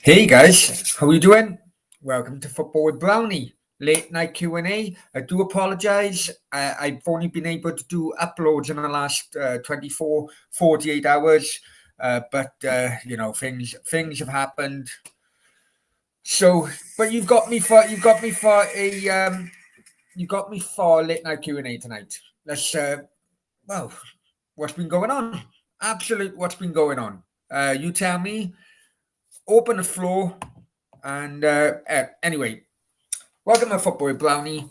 Hey guys, how are you doing? Welcome to Football with Brownie, late night Q&A. I do apologise. I've only been able to do uploads in the last 24, 48 hours. But things have happened. So, but you've got me for late night Q&A tonight. Let's what's been going on? What's been going on? You tell me. Open the floor. And anyway, welcome to Football with Brownie.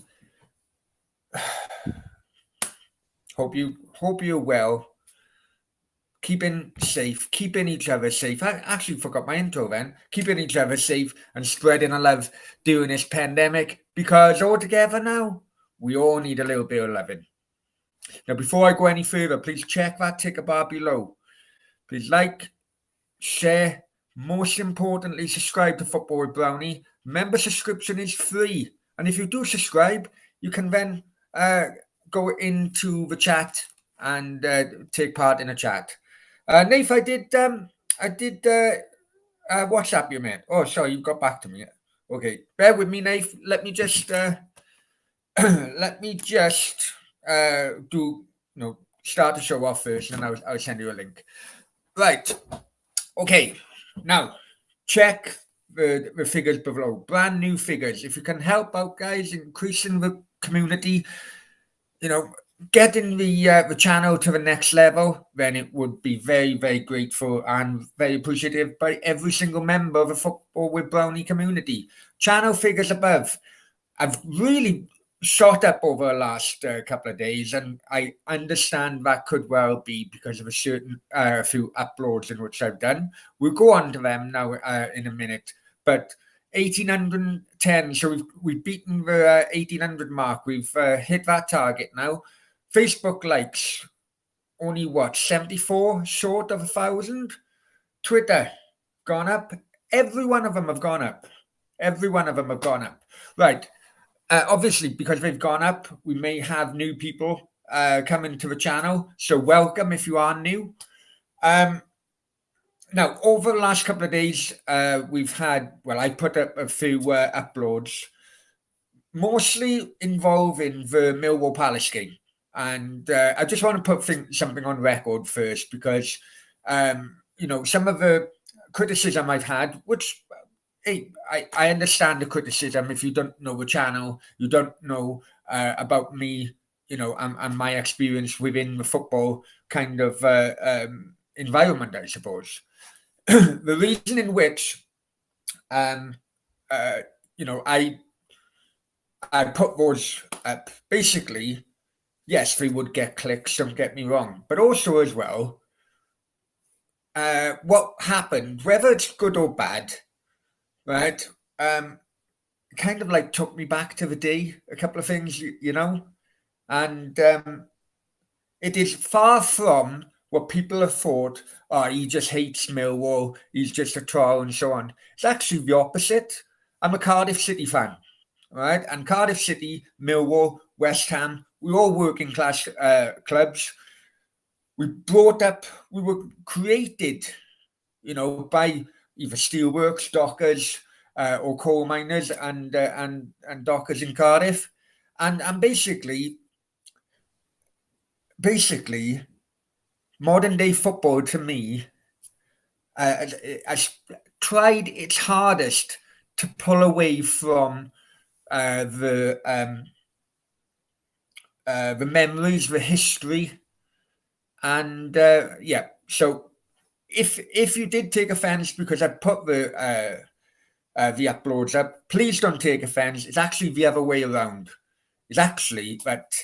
Hope you're well. Keeping safe, keeping each other safe. I actually forgot my intro then. Keeping each other safe and spreading the love during this pandemic, because all together now, we all need a little bit of loving. Now, before I go any further, please check that ticker bar below. Please like, share, most importantly, subscribe to Football with Brownie. Member subscription is free. And if you do subscribe, you can then go into the chat and take part in a chat. Nath, I did WhatsApp you, man. Oh, sorry, you got back to me. Okay, bear with me, Nath. Let me just start the show off first, and I'll send you a link. Right. Okay. Now, check the figures below. Brand new figures. If you can help out, guys, increasing the community, getting the channel to the next level, then it would be very, very grateful and very appreciative by every single member of the Football with Brownie community. Channel figures above. I've really shot up over the last couple of days, and I understand that could well be because of a certain few uploads in which I've done. We'll go on to them now in a minute, but 1810, so we've beaten the 1800 mark. We've hit that target now. Facebook likes, only 74 short of 1,000. Twitter gone up. Every one of them have gone up. Right. Obviously, because they've gone up, we may have new people coming to the channel. So welcome if you are new. Now, over the last couple of days, we've had, I put up a few uploads, mostly involving the Millwall Palace game. And I just want to put something on record first, because, some of the criticism I've had, which... Hey, I understand the criticism. If you don't know the channel, you don't know about me, and my experience within the football kind of environment, I suppose. The reason in which, I put those up, basically, yes, they would get clicks, don't get me wrong, but also as well, what happened, whether it's good or bad, right? Kind of like took me back to the day, a couple of things, and it is far from what people have thought. Oh, he just hates Millwall, he's just a troll and so on. It's actually the opposite. I'm a Cardiff City fan, right? And Cardiff City, Millwall, West Ham, we're all working class clubs. We were created, by either steelworks, dockers, or coal miners and dockers in Cardiff, and basically, modern day football to me has tried its hardest to pull away from the memories, the history, and So if you did take offense because I put the uploads up, please don't take offense. It's actually the other way around. It's actually that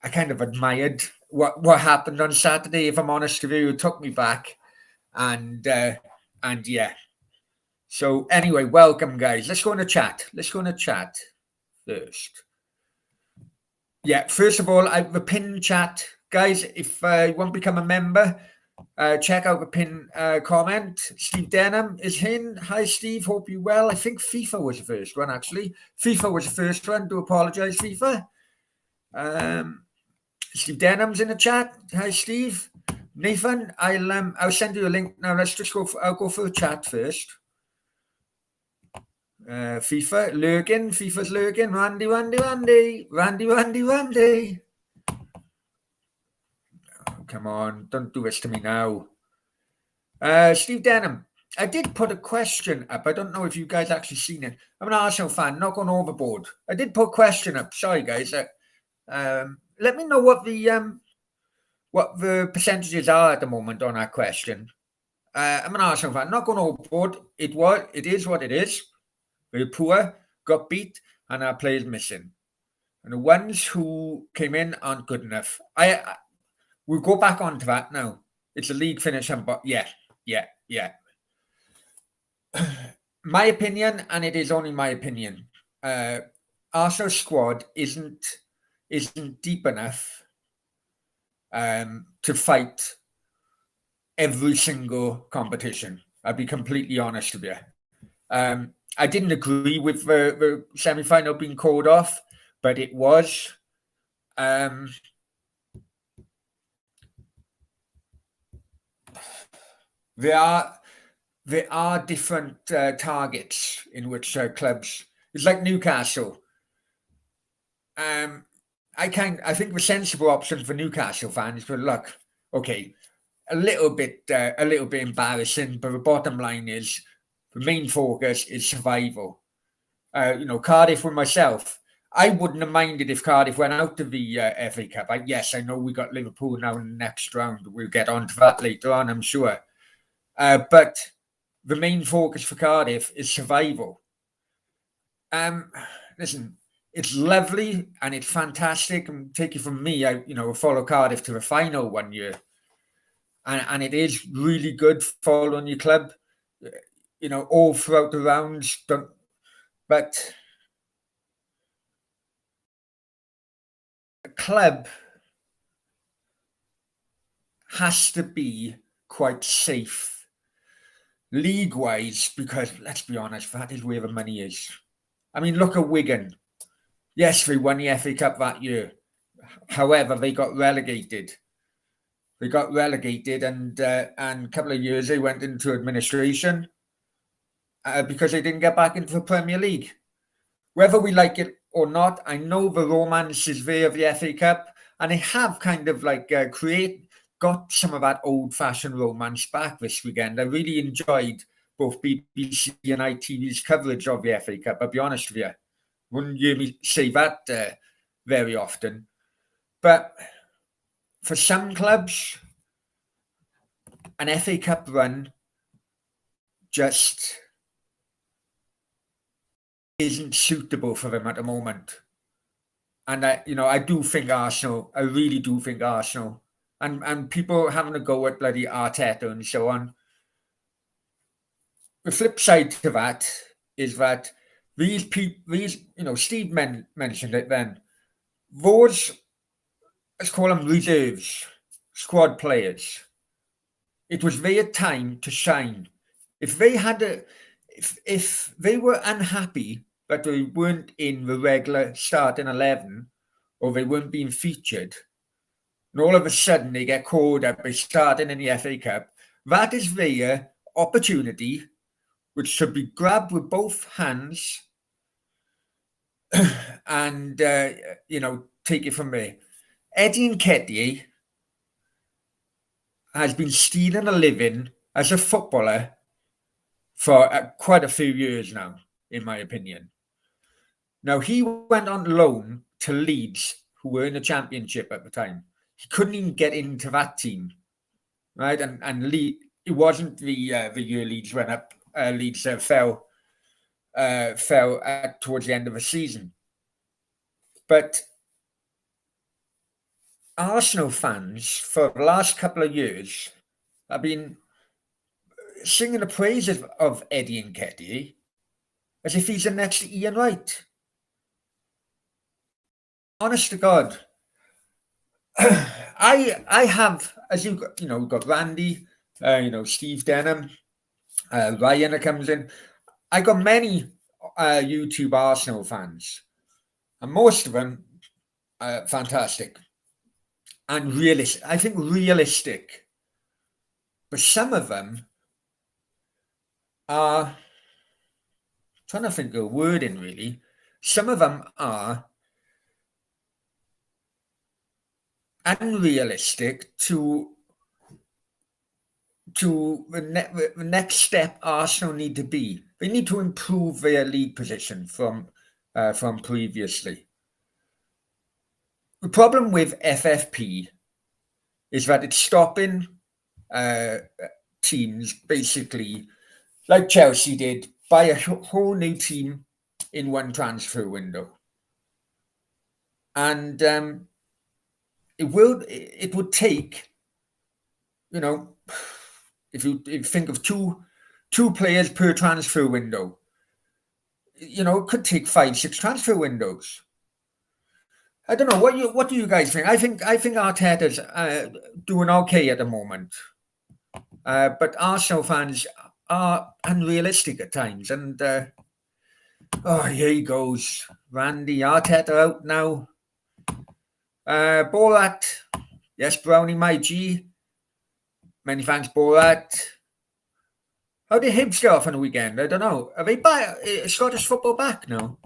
I kind of admired what happened on Saturday. If I'm honest with you, it took me back, and yeah. So anyway, welcome, guys. Let's go in the chat. First. Yeah, first of all, the pin chat, guys. If you want to become a member, check out the pin comment. Steve Denham is in. Hi, Steve. Hope you're well. I think FIFA was the first one, actually. FIFA was the first one. Do apologize, FIFA. Steve Denham's in the chat. Hi, Steve. Nathan, I'll send you a link now. Let's just go. I'll go for the chat first. FIFA, Lurgan, FIFA's Lurgan, Randy, Randy, Randy, Randy, Randy, Randy. Oh, come on, don't do this to me now. Steve Denham, I did put a question up. I don't know if you guys actually seen it. I'm an Arsenal fan, not going overboard. I did put a question up. Sorry, guys. Let me know what the percentages are at the moment on that question. I'm an Arsenal fan, not going overboard. It is what it is. Very poor, got beat, and our players missing. And the ones who came in aren't good enough. We'll go back onto that now. It's a league finish, but yeah. My opinion, and it is only my opinion. Arsenal's squad isn't deep enough to fight every single competition. I'll be completely honest with you. I didn't agree with the semi-final being called off, but it was. There are different targets in which clubs. It's like Newcastle. I think the sensible option for Newcastle fans would look okay. A little bit embarrassing, but the bottom line is the main focus is survival. Cardiff with myself, I wouldn't have minded if Cardiff went out of the FA Cup. Yes, I know we got Liverpool now in the next round. We'll get onto that later on, I'm sure. But the main focus for Cardiff is survival. Listen, it's lovely and it's fantastic. And take it from me, I follow Cardiff to the final one year, and it is really good following your club, all throughout the rounds. But a club has to be quite safe league-wise, because let's be honest, that is where the money is. I mean, look at Wigan. Yes, they won the FA Cup that year. However, they got relegated. And a couple of years they went into administration because they didn't get back into the Premier League. Whether we like it or not, I know the romance is there of the FA Cup, and they have kind of like got some of that old-fashioned romance back this weekend. I really enjoyed both BBC and ITV's coverage of the FA Cup. I'll be honest with you, wouldn't hear me say that very often. But for some clubs, an FA Cup run just isn't suitable for them at the moment. And I do think Arsenal, I really do think Arsenal, and people having a go at bloody Arteta and so on. The flip side to that is that these people, Steve mentioned it then, those, let's call them reserves, squad players, it was their time to shine. If they had if they were unhappy that they weren't in the regular starting 11, or they weren't being featured, and all of a sudden they get called up by starting in the FA Cup, that is their opportunity, which should be grabbed with both hands and, take it from there. Eddie Nketiah has been stealing a living as a footballer for quite a few years now, in my opinion. Now, he went on loan to Leeds, who were in the Championship at the time. He couldn't even get into that team, right? And it wasn't the year Leeds went up. Leeds fell towards the end of the season. But Arsenal fans, for the last couple of years, have been singing the praises of Eddie Nketiah as if he's the next Ian Wright. Honest to God, I have, as you got Randy, Steve Denham, Ryan that comes in. I got many YouTube Arsenal fans, and most of them fantastic and realistic. I think realistic, but some of them are trying to think of a word in really. Some of them are unrealistic to the next step Arsenal need to be. They need to improve their league position from previously. The problem with FFP is that it's stopping teams basically, like Chelsea did, buy a whole new team in one transfer window. And it would take, if you think of two players per transfer window, it could take 5-6 transfer windows. I don't know what do you guys think? I think Arteta's doing okay at the moment, but Arsenal fans are unrealistic at times. And here he goes, Randy Arteta out now. Borat, yes, Brownie, my G. Many thanks, Borat. How did Hibs get off on the weekend? I don't know. Are they back? Scottish football back now?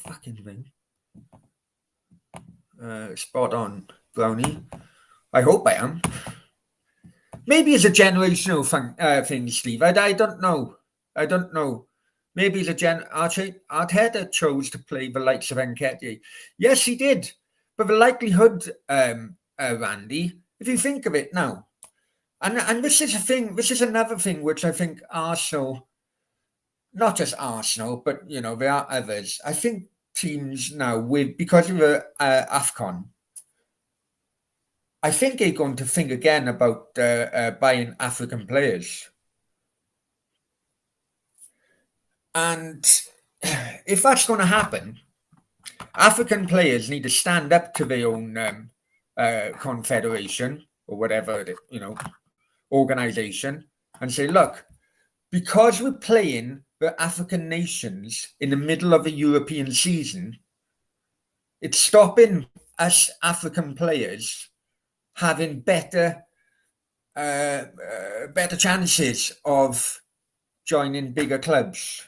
Fucking thing. Spot on, Brownie. I hope I am. Maybe it's a generational thing, Steve. I don't know. Maybe it's Arteta chose to play the likes of Nketiah. Yes, he did. But the likelihood, Randy, if you think of it now, and this is a thing. This is another thing which I think Arsenal, not just Arsenal, but there are others. I think teams now because of the AFCON, I think they're going to think again about buying African players. And if that's going to happen, African players need to stand up to their own confederation or whatever, organization, and say, look, because we're playing the African nations in the middle of a European season, it's stopping us African players having better chances of joining bigger clubs.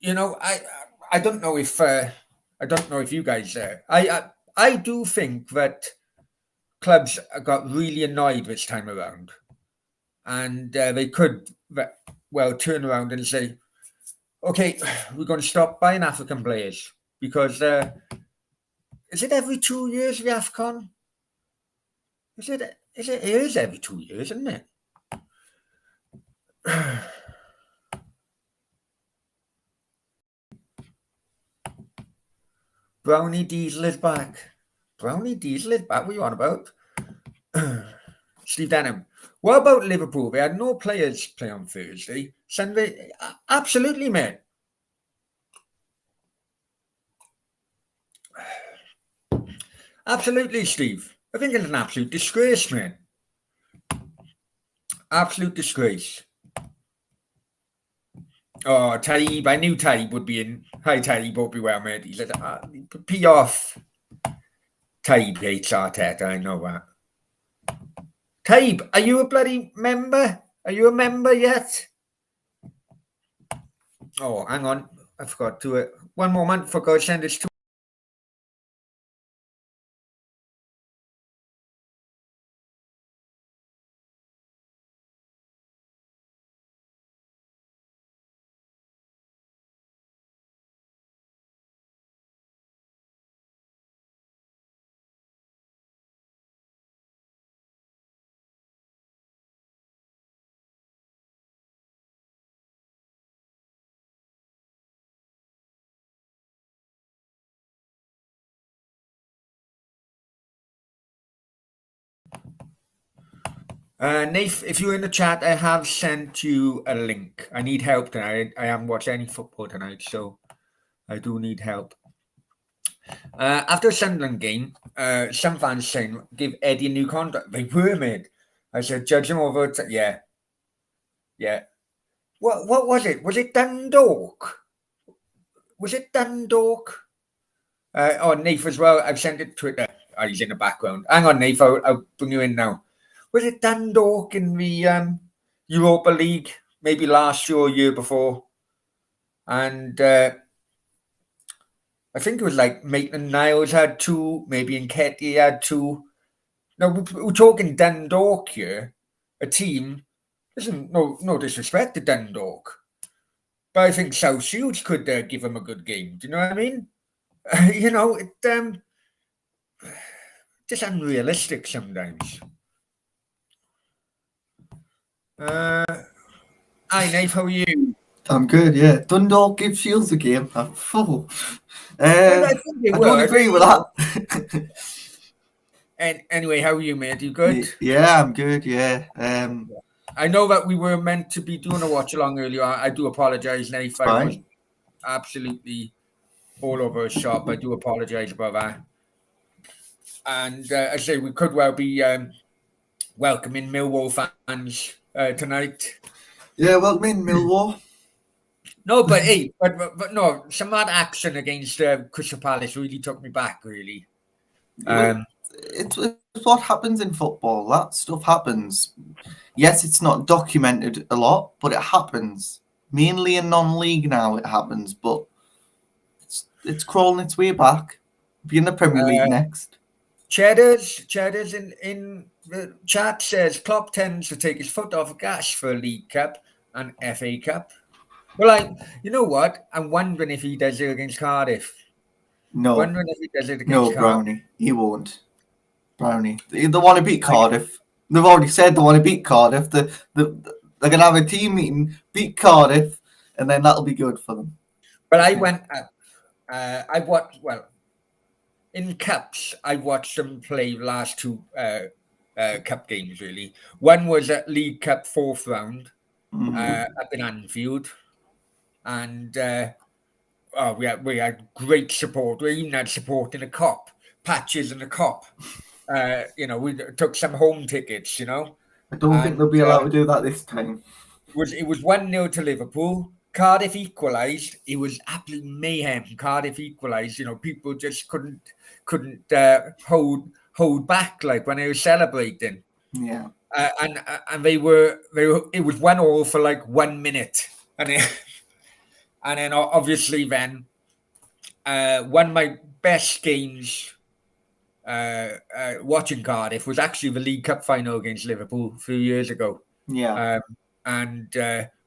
I don't know if you guys. I do think that clubs got really annoyed this time around, and they could turn around and say, "Okay, we're going to stop buying African players because is it every 2 years the AFCON? It is every 2 years, isn't it?" Brownie Diesel is back. Brownie Diesel is back. What are you on about? Steve Denham. What about Liverpool? They had no players play on Thursday. Sunday, absolutely, mate. Absolutely, Steve. I think it's an absolute disgrace, man. Absolute disgrace. Oh, Taib. I knew Taib would be in. Hi, Taib. Hope you well, mate. He said, pee off. Taib hates Arteta. I know that. Taib, are you a bloody member? Are you a member yet? Oh, hang on. I forgot to it. One moment. Forgot to send this to. Nath, if you're in the chat, I have sent you a link. I need help tonight. I haven't watched any football tonight, so I do need help. After the Sunderland game, some fans saying, give Eddie a new contract. They were, mate. I said, judge him over. Yeah. What was it? Was it Dundalk? Nath as well. I've sent it to Twitter. Oh, he's in the background. Hang on, Nath. I'll bring you in now. Was it Dundalk in the Europa League, maybe last year or year before. And I think it was like Maitland-Niles had 2, maybe Nketiah had 2. Now, we're talking Dundalk here, a team. Listen, no disrespect to Dundalk, but I think South Shields could give him a good game. Do you know what I mean? It just unrealistic sometimes. Hi, Nate, how are you? I'm good, yeah. Dundalk give Shields a game. I think they I were. don't agree with that. And anyway, how are you, mate? You good? Yeah, I'm good, yeah. I know that we were meant to be doing a watch along earlier. I do apologise, Nate. I was Fine. absolutely all over a shop. I do apologise about that. And I say we could well be welcoming Millwall fans tonight. Yeah, welcome in, Millwall. No, but hey, but no, some of that action against Crystal Palace really took me back. Really, It's what happens in football. That stuff happens. Yes, it's not documented a lot, but it happens. Mainly in non-league now, it happens, but it's crawling its way back. Be in the Premier League next. Cheddar's in the chat says Klopp tends to take his foot off the gas for a League Cup and FA Cup. Well, you know what? I'm wondering if he does it against Cardiff. No. Wondering if he does it against No, Cardiff. Brownie. He won't. Brownie. They want to beat Cardiff. They've already said they want to beat Cardiff. They're going to have a team meeting, beat Cardiff, and then that'll be good for them. But I went... I watched... Well, in Cups, I watched them play last 2 Cup games, really. One was at League Cup 4th round up in Anfield. And we had great support. We even had support in the Cop, patches in the Cop. We took some home tickets. I don't think they'll be allowed to do that this time. It was 1-0 to Liverpool. Cardiff equalised. It was absolute mayhem. Cardiff equalised. People just couldn't hold back like when they were celebrating. Yeah. And they were. It was 1-1 for like 1 minute, and then obviously then one of my best games watching Cardiff was actually the League Cup final against Liverpool a few years ago. Yeah. And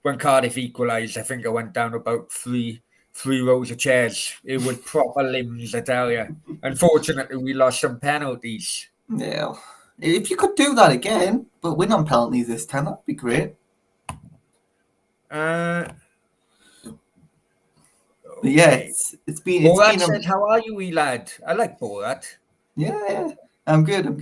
when Cardiff equalised, I think I went down about three rows of chairs. It was proper limbs, I tell you. Unfortunately, we lost some penalties. Yeah. If you could do that again, but win on penalties this time, that'd be great. Yeah, it's been. Borat says, "How are you, wee lad?" I like Borat. Yeah, I'm good.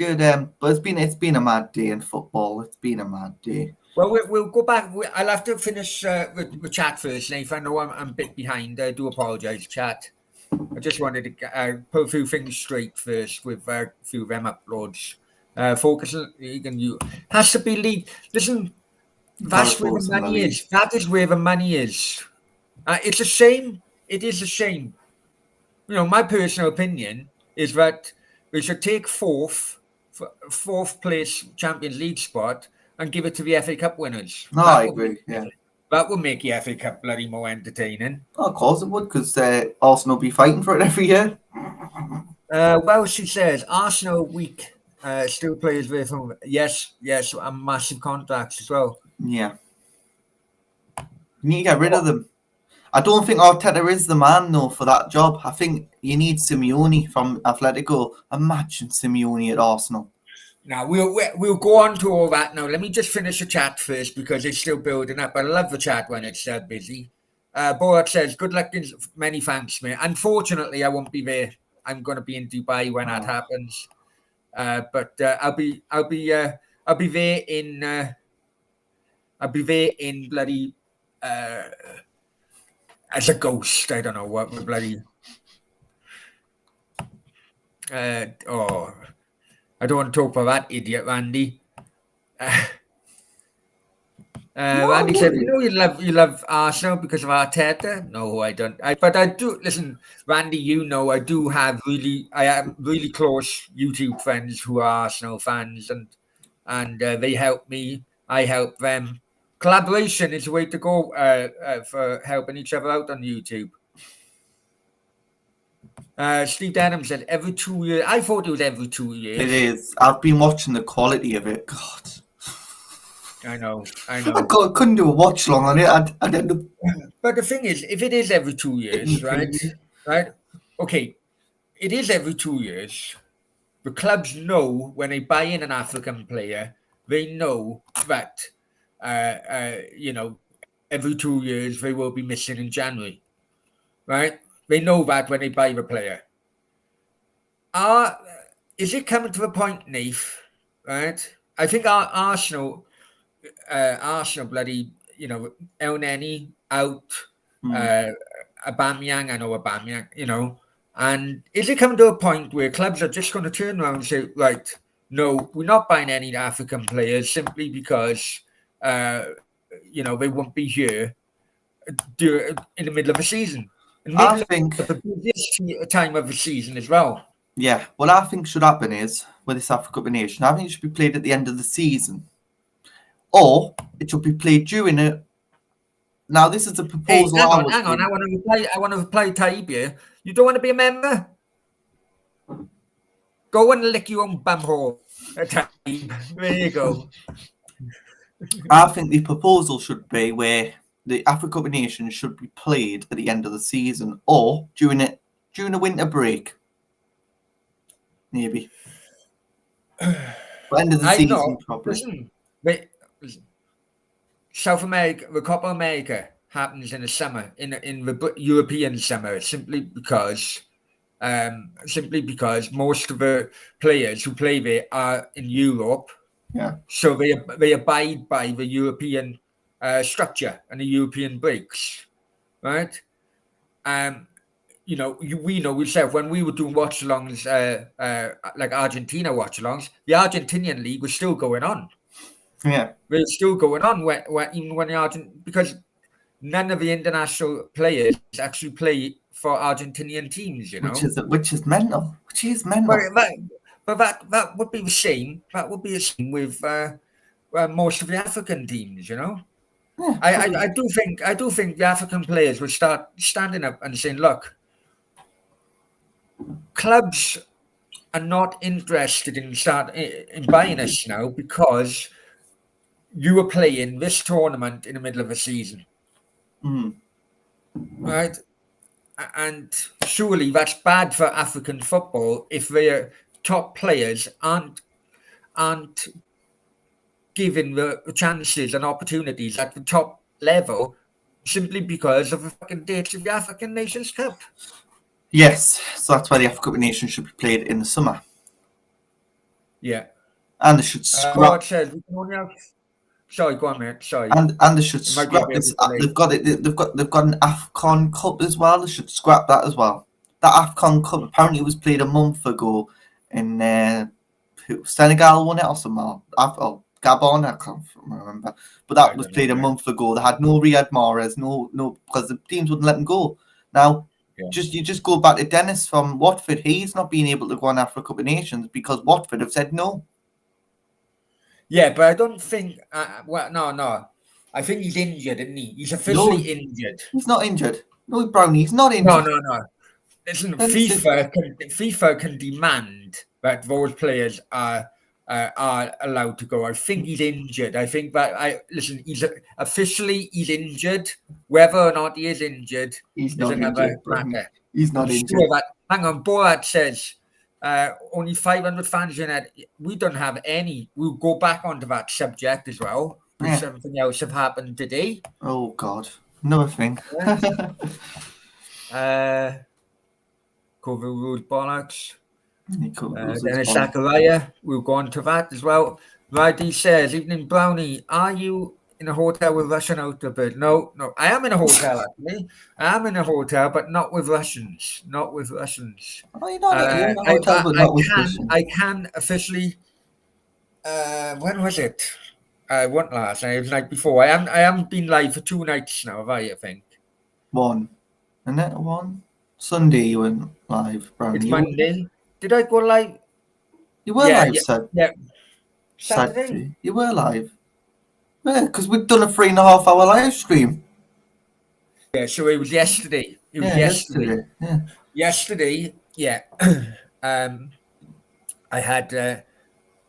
But it's been a mad day in football. It's been a mad day. Well, we'll go back. I'll have to finish the chat first, Nathan. I know I'm a bit behind. I do apologise, chat. I just wanted to put a few things straight first with a few of them uploads. Focus on you has to be league. Listen, that's where the money is. That is where the money is. It's a shame. It is a shame. My personal opinion is that we should take fourth place Champions League spot and give it to the FA Cup winners. No, I agree. Yeah, that would make the FA Cup bloody more entertaining. Oh, of course it would, because Arsenal be fighting for it every year. Well, she says Arsenal weak. Still players with home. Yes, and massive contracts as well. Yeah, you need to get rid of them. I don't think Arteta is the man, though, for that job. I think you need Simeone from Atletico. Imagine Simeone at Arsenal. Now, we'll go on to all that now. Let me just finish the chat first because it's still building up. I love the chat when it's busy. Borat says, good luck in many thanks, mate. Unfortunately, I won't be there. I'm going to be in Dubai when that happens. But I'll be there in bloody... as a ghost, I don't know what bloody. I don't want to talk about that idiot, Randy. Randy said, you love Arsenal because of Arteta. No, I don't. But I do. Listen, Randy, I do have I am really close YouTube friends who are Arsenal fans, and they help me. I help them. collaboration is the way to go for helping each other out on YouTube. Steve Denham said every 2 years. I thought it was every 2 years. It is. I've been watching the quality of it. God. I know. I couldn't do a watch long on it. I'd end up. But the thing is, if it is every 2 years, right? Okay, it is every 2 years. The clubs know when they buy in an African player, they know that, every 2 years they will be missing in January, right? They know that when they buy the player. Is it coming to the point, Nath, right? I think Arsenal bloody, El Neni out, Aubameyang, I know Aubameyang, and is it coming to a point where clubs are just going to turn around and say, right, no, we're not buying any African players simply because, they won't be here in the middle of the season. I think the busiest time of the season as well. Yeah, what I think should happen is, with this Africa Cup of Nations, I think it should be played at the end of the season. Or it should be played during it. Now, this is a proposal. Hey, hang on. I want to reply Taibia. You don't want to be a member? Go and lick your own bumhole. There you go. I think the proposal should be where the Africa Cup of Nations should be played at the end of the season or during a winter break. Maybe. End of the season, probably. Listen, South America, the Copa America happens in the summer, in the European summer, simply because most of the players who play there are in Europe. Yeah. So they abide by the European structure and the European breaks, right? We know ourselves when we were doing watch-alongs, like Argentina watch-alongs, the Argentinian league was still going on. Yeah, they're still going on even when because none of the international players actually play for Argentinian teams. Which is mental. Which is mental. But that would be the same. That would be the same with most of the African teams. Yeah, I do think the African players will start standing up and saying, look, clubs are not interested in buying us now because you were playing this tournament in the middle of the season. Right? And surely that's bad for African football if their top players aren't given the chances and opportunities at the top level simply because of the fucking dates of the African Nations Cup. Yes, so that's why the Africa Cup of Nations should be played in the summer. Yeah. And they should scrap. Sorry, go on, mate. Sorry. And they should scrap this. They've got an AFCON Cup as well. They should scrap that as well. That AFCON Cup apparently was played a month ago in Senegal won it or something. Gabon, I can't remember. But that was played a month ago. They had no Riyad Mahrez, no, because the teams wouldn't let them go. Now, you just go back to Dennis from Watford. He's not been able to go on Africa Cup of Nations because Watford have said no. Yeah, but I don't think. No. I think he's injured, isn't he? He's officially injured. He's not injured. No, Brownie, he's not injured. No. Listen, FIFA can demand that those players are allowed to go. I think he's injured. I think that he's officially injured. Whether or not he is injured is another matter. He's not injured. Sure hang on, Borat says only 500 fans in it. We don't have any. We'll go back onto that subject as well. Yeah. Something else have happened today. Oh God, another thing. COVID rules bollocks. Dennis Zachariah, we'll go on to that as well. Ridley says, evening Brownie, are you in a hotel with Russian outfit? No, I am in a hotel actually. I am in a hotel, but not with Russians. Not with Russians. Oh, you're not in a hotel, but not with Russians. I can officially. When was it? I went last night. It was the night before. I haven't been live for 2 nights now, have I think? One. And then one? Sunday you went live, Brownie. It's Monday. Did I go live? You were live, Saturday? You were live. Yeah, because we've done a 3.5 hour live stream. Yeah, so it was yesterday. It was Yeah, yesterday. yesterday. Yeah. Yesterday, yeah. um, I had a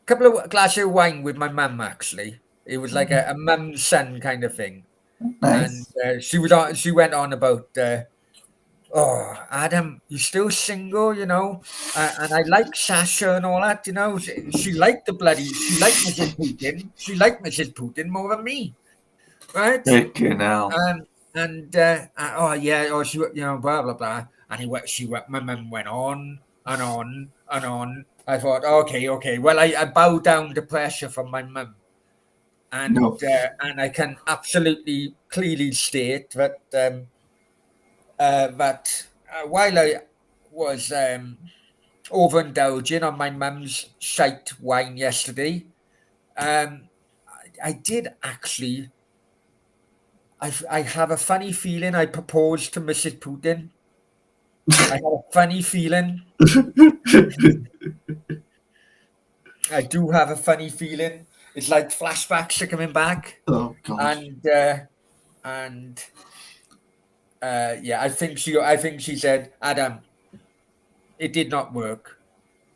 couple of glasses of wine with my mum. Actually, it was like a mum son kind of thing, and Nice. she was on. She went on about, "Oh, Adam, you still single, you know?" And I like Sasha and all that, you know. She liked the bloody. She liked Mrs. Putin. She liked Mrs. Putin more than me, right? Okay, now. Oh yeah, oh she, you know, blah blah blah, and my mum went on and on and on. I thought, okay, okay, well, I bowed down to pressure from my mum, No. and I can absolutely clearly state that while I was overindulging on my mum's shite wine yesterday, I did actually. I have a funny feeling I proposed to Mrs. Putin. I have a funny feeling. I do have a funny feeling. It's like flashbacks are coming back, Oh, God. and uh, and yeah, I think she said, Adam, it did not work.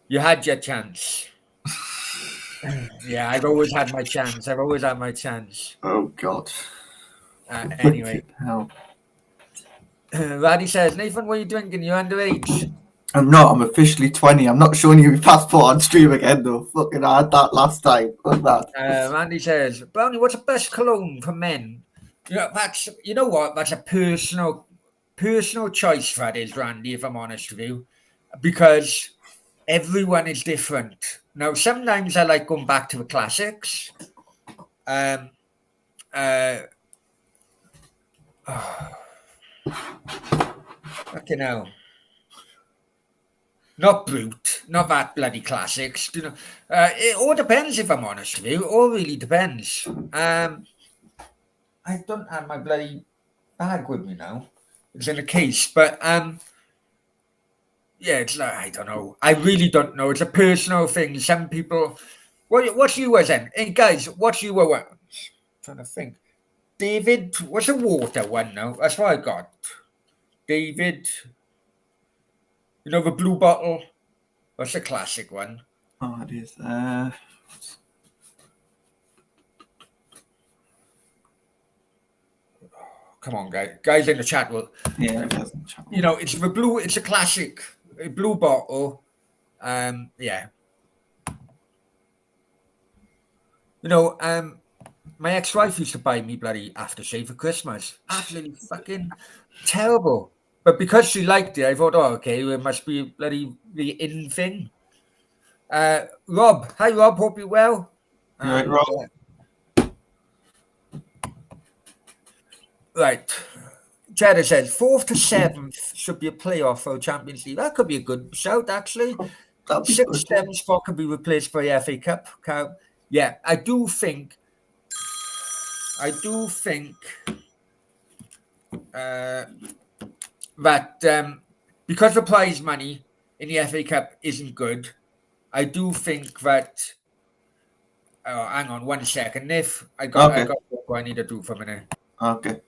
You had your chance. Yeah, I've always had my chance. I've always had my chance. Oh, God. Anyway, Wicked hell. Raddy says, Nathan, what are you drinking? You're underage. I'm not. I'm officially 20. I'm not showing you my passport on stream again, though. Fucking I had that last time. What's that? Randy says, Brownie, what's the best cologne for men? You know what? That's a personal choice, that is, Randy, if I'm honest with you, because everyone is different. Now, sometimes I like going back to the classics. Um, uh, fucking hell. Not Brute, not that bloody classics. You know, it all depends, if I'm honest with you. It all really depends. I don't have my bloody bag with me now. It's in a case, but yeah, it's like, I don't know. I really don't know. It's a personal thing. Some people. What's yours then? Hey guys, what's your one? Trying to think. David, what's the water one now? That's what I got. David, you know the blue bottle. What's the classic one? Oh, it is. Come on, guys in the chat will. Yeah, it doesn't. You know, it's the blue. It's a classic, a blue bottle. Yeah. You know, my ex-wife used to buy me bloody aftershave for Christmas. Absolutely fucking terrible. But because she liked it, I thought, oh, okay, it must be bloody the in thing. Rob, hi Rob, hope you're well. You right, Rob? Right. Cheddar says 4th to 7th should be a playoff for Champions League. That could be a good shout, actually. That'd be 6th, good. 7th spot could be replaced by the FA Cup. Yeah, I do think that because the prize money in the FA Cup isn't good, I do think that. Oh, hang on 1 second. If I got what I need to do for a minute. Okay.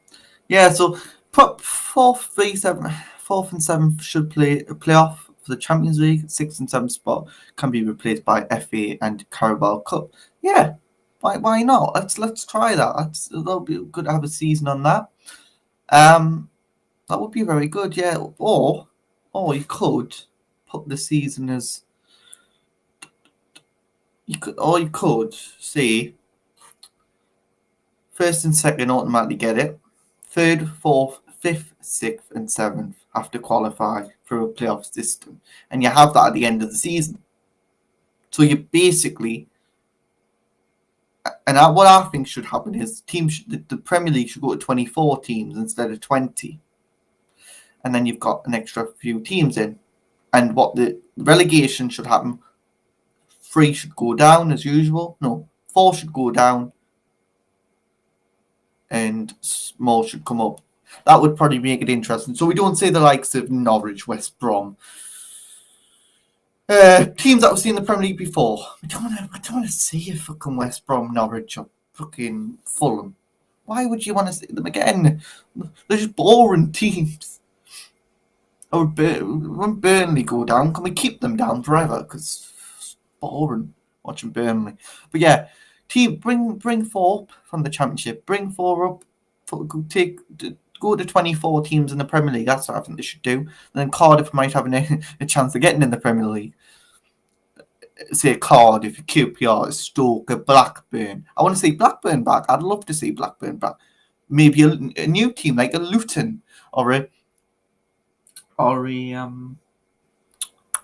Yeah, so put 4th, 3, 7, 4th and 7th should play a playoff for the Champions League. 6th and 7th spot can be replaced by FA and Carabao Cup. Yeah, why not? Let's try that. That'll be good to have a season on that. That would be very good. Yeah, or you could put the season as you could say 1st and 2nd automatically get it. 3rd, 4th, 5th, 6th, and 7th have to qualify for a playoff system. And you have that at the end of the season. So you basically, and what I think should happen is the Premier League should go to 24 teams instead of 20. And then you've got an extra few teams in. And what the relegation should happen, 3 should go down as usual. No, 4 should go down. And more should come up. That would probably make it interesting. So we don't say the likes of Norwich, West Brom, teams that we've seen in the Premier League before. I don't want to see a fucking West Brom, Norwich, or fucking Fulham. Why would you want to see them again? They're just boring teams. Or when Burnley go down, can we keep them down forever? Because it's boring watching Burnley. But yeah, team bring 4 up from the Championship. Bring 4 up. Go to 24 teams in the Premier League. That's what I think they should do. And then Cardiff might have a chance of getting in the Premier League. Say Cardiff, QPR, Stoke, Blackburn. I want to see Blackburn back. I'd love to see Blackburn back. Maybe a new team like a Luton or a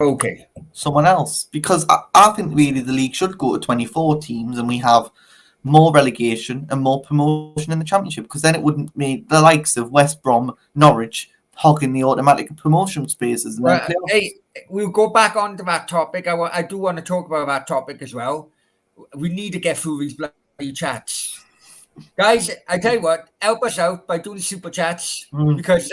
Okay. someone else. Because I think really the league should go to 24 teams and we have more relegation and more promotion in the Championship, because then it wouldn't make the likes of West Brom, Norwich hogging the automatic promotion spaces. And then hey, we'll go back onto that topic. I do want to talk about that topic as well. We need to get through these bloody chats. Guys, I tell you what, help us out by doing super chats because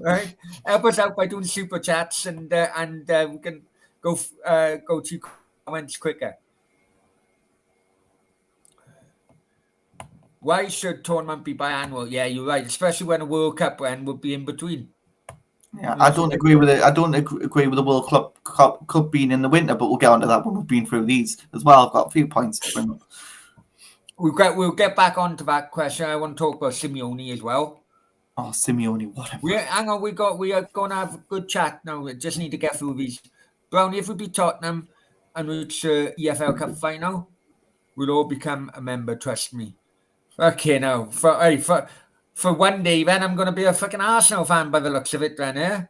right, help us out by doing super chats and we can go to comments quicker. Why should tournament be biannual? Yeah, you're right, especially when a World Cup would be in between. Yeah, I don't agree with it. I don't agree with the World Cup being in the winter, but we'll get onto that when we've been through these as well. I've got a few points to bring up. We'll get back onto that question. I want to talk about Simeone as well. Oh, Simeone, what a hang on, we are going to have a good chat now. We just need to get through these. Brownie, if we beat Tottenham and reach EFL Cup final, we'll all become a member. Trust me. Okay, now for one day, then I'm going to be a fucking Arsenal fan by the looks of it. Then,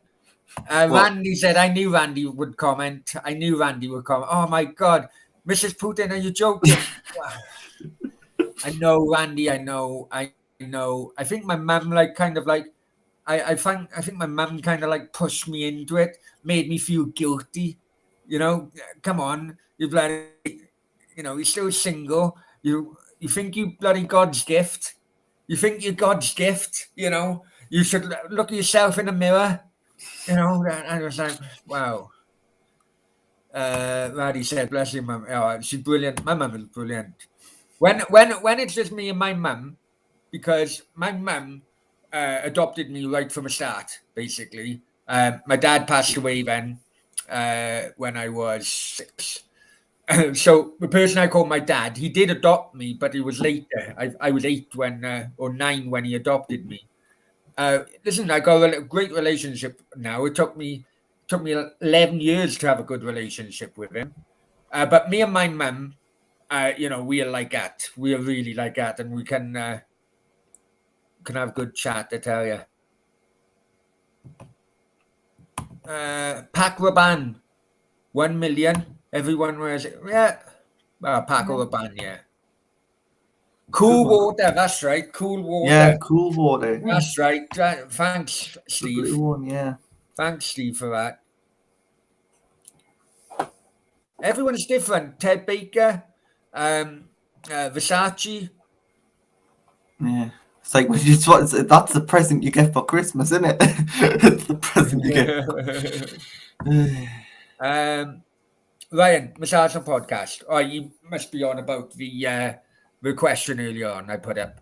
Randy said, I knew Randy would comment. Oh my God, Mrs. Putin, are you joking? I know, Randy. I know. I think my mum I think my mum kind of like pushed me into it, made me feel guilty. You know, come on, you bloody, you're still single. You think you bloody God's gift. You think you're God's gift. You should look at yourself in the mirror. I was like, wow. Randy said, bless you, mum. Oh, she's brilliant. My mum is brilliant. When it's just me and my mum, because my mum adopted me right from the start, basically. My dad passed away then when I was 6. So the person I call my dad, he did adopt me, but it was later. I was 8 or 9 when he adopted me. Listen, I got a great relationship now. It took me 11 years to have a good relationship with him. But me and my mum, we are like that. We are really like that, and we can have good chat, I tell you. Pac Rabanne, 1 million. Everyone wears it. Yeah. Pac Rabanne, yeah. Cool water, that's right. Cool water. Yeah, cool water. That's right. Thanks, Steve. The blue one, yeah. Thanks, Steve, for that. Everyone's different. Ted Baker, Versace. Yeah. It's like that's the present you get for Christmas, isn't it? It's the present you get. Ryan, Massage Podcast. Oh, you must be on about the question earlier on I put up.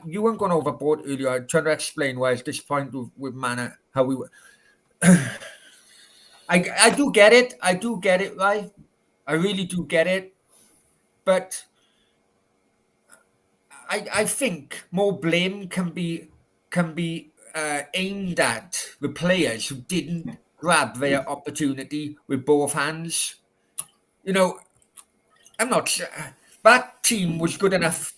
You weren't going overboard earlier. I tried to explain why I was disappointed with Mana, how we were. I do get it. Right? I really do get it. But I think more blame can be aimed at the players who didn't grab their opportunity with both hands. I'm not sure that team was good enough.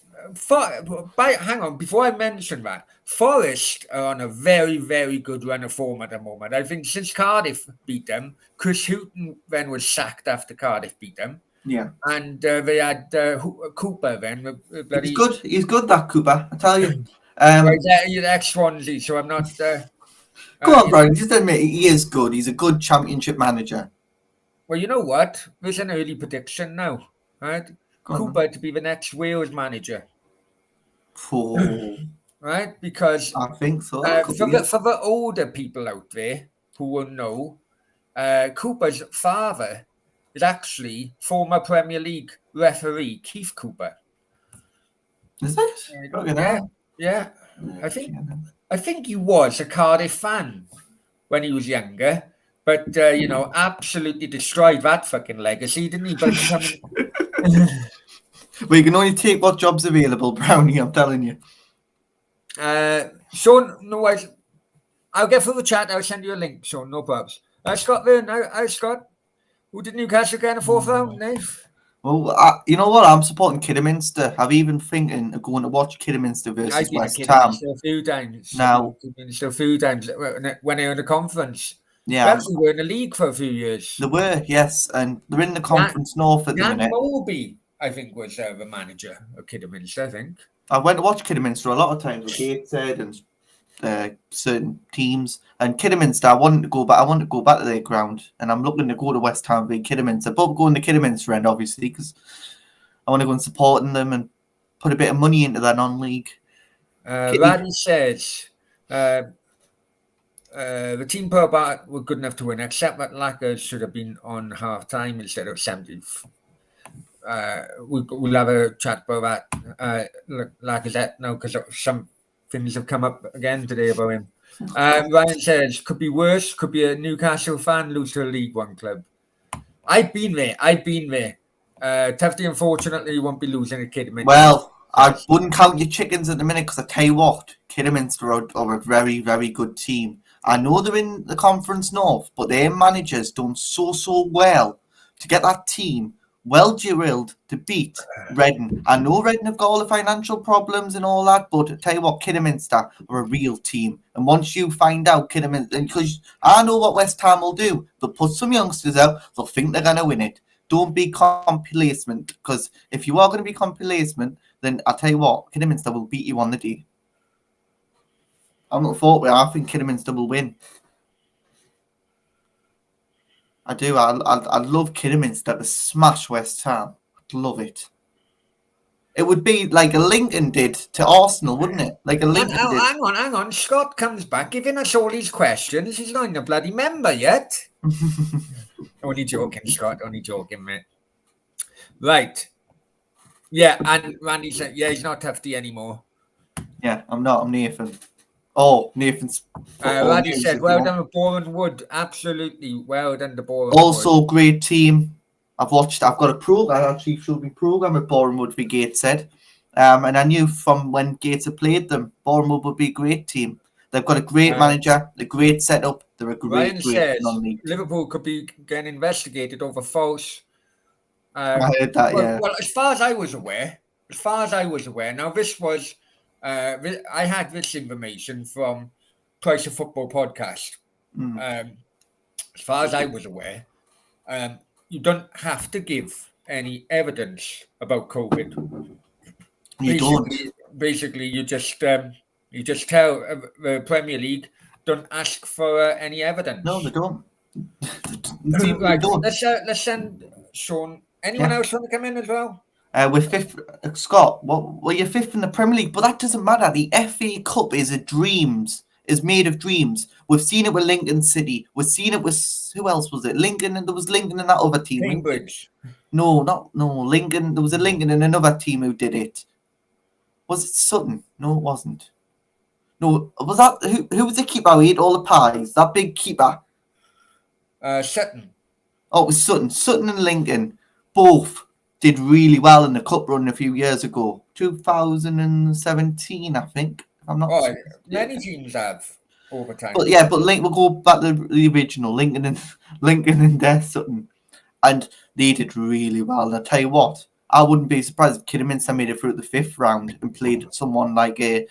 Hang on, before I mention that, Forest are on a very, very good run of form at the moment. I think since Cardiff beat them, Chris Hughton then was sacked after Cardiff beat them. Yeah. And they had Cooper then. He's good. He's good, that Cooper, I tell you. He's ex-Swansea, so I'm not... Go on, Brian. Just admit he is good. He's a good Championship manager. Well, you know what? There's an early prediction now, right? Cooper to be the next Wales manager. Oh. Right? Because I think so. For the older people out there who will know, Cooper's father is actually former Premier League referee Keith Cooper. Is it? Fucking Yeah, hell. yeah. I think he was a Cardiff fan when he was younger, but absolutely destroyed that fucking legacy, didn't he? By becoming. Well, you can only take what job's available, Brownie. I'm telling you. Sean, no, I'll get through the chat. I'll send you a link, Sean. No problems. Scott there now. Scott. Who did Newcastle get in the fourth round, Nave? Well, you know what? I'm supporting Kidderminster. I've even thinking of going to watch Kidderminster versus I've been West to Ham. Kidderminster a few times. Now, Kidderminster a few times when they were in the conference. yeah, They actually were in the league for a few years. they were, yes, and they're in the Conference North at the Jan minute. Moby, I think, was the manager of Kidderminster, I think. I went to watch Kidderminster a lot of times with Gateshead and certain teams. And Kidderminster, I wanted to go back to their ground, and I'm looking to go to West Ham v Kidderminster, but going to Kidderminster end obviously because I want to go and supporting them and put a bit of money into their non-league. Raddy says the team per bar were good enough to win, except that Lackers should have been on half time instead of 70th. We'll have a chat about that. Lacazette now because some things have come up again today about him. Ryan says could be worse. Could be a Newcastle fan lose to a League One club. I've been there. Tufty unfortunately won't be losing a Kidderminster. Well, I wouldn't count your chickens at the minute because I tell you what, Kidderminster are a very, very good team. I know they're in the Conference North, but their manager's done so well to get that team well drilled to beat Reading. I know Reading have got all the financial problems and all that, but I tell you what, Kidderminster are a real team. And once you find out Kidderminster, because I know what West Ham will do, they'll put some youngsters out, they'll think they're going to win it. Don't be complacent, because if you are going to be complacent, then I tell you what, Kidderminster will beat you on the day. I'm not thought with. I think Kidderminster will win. I do. I love Kidderminster to smash West Ham. I'd love it. It would be like a Lincoln did to Arsenal, wouldn't it? Like a Lincoln did. Hang on. Scott comes back giving us all these questions. He's not in a bloody member yet. Only joking, Scott. Only joking, mate. Right. Yeah, and Randy said, yeah, he's not Tufty anymore. Yeah, I'm not. I'm Nathan. Oh, Nathan's. Randy said, well done with Boreham Wood. Absolutely. Well done to Boreham Wood. Also, great team. I've got a program. I actually showed me program with Boreham Wood v Gateshead. And I knew from when Gateshead played them, Boreham Wood would be a great team. They've got a great manager, a great setup. They're a great non-league. Liverpool could be getting investigated over false. I heard that, yeah. Well, as far as I was aware, now this was, I had this information from Price of Football podcast. As far as I was aware, you don't have to give any evidence about COVID. Basically, you just tell the Premier League don't ask for any evidence. No, they don't. Right, let's send Sean. Anyone else want to come in as well? We're fifth, Scott. Well, you're fifth in the Premier League, but that doesn't matter. The FA Cup is made of dreams. We've seen it with Lincoln City. We've seen it with who else was it? Lincoln, and there was Lincoln in that other team. Cambridge. No, Lincoln. There was a Lincoln in another team who did it. Was it Sutton? No, it wasn't. No, was that who was the keeper who ate all the pies? That big keeper. Sutton. Oh, it was Sutton. Sutton and Lincoln both did really well in the cup run a few years ago. 2017, I think. I'm not. Oh, many teams have over time. But we'll go back to the original Lincoln and Sutton, and they did really well. And I tell you what, I wouldn't be surprised if Kidderminster made it through the fifth round and played someone like a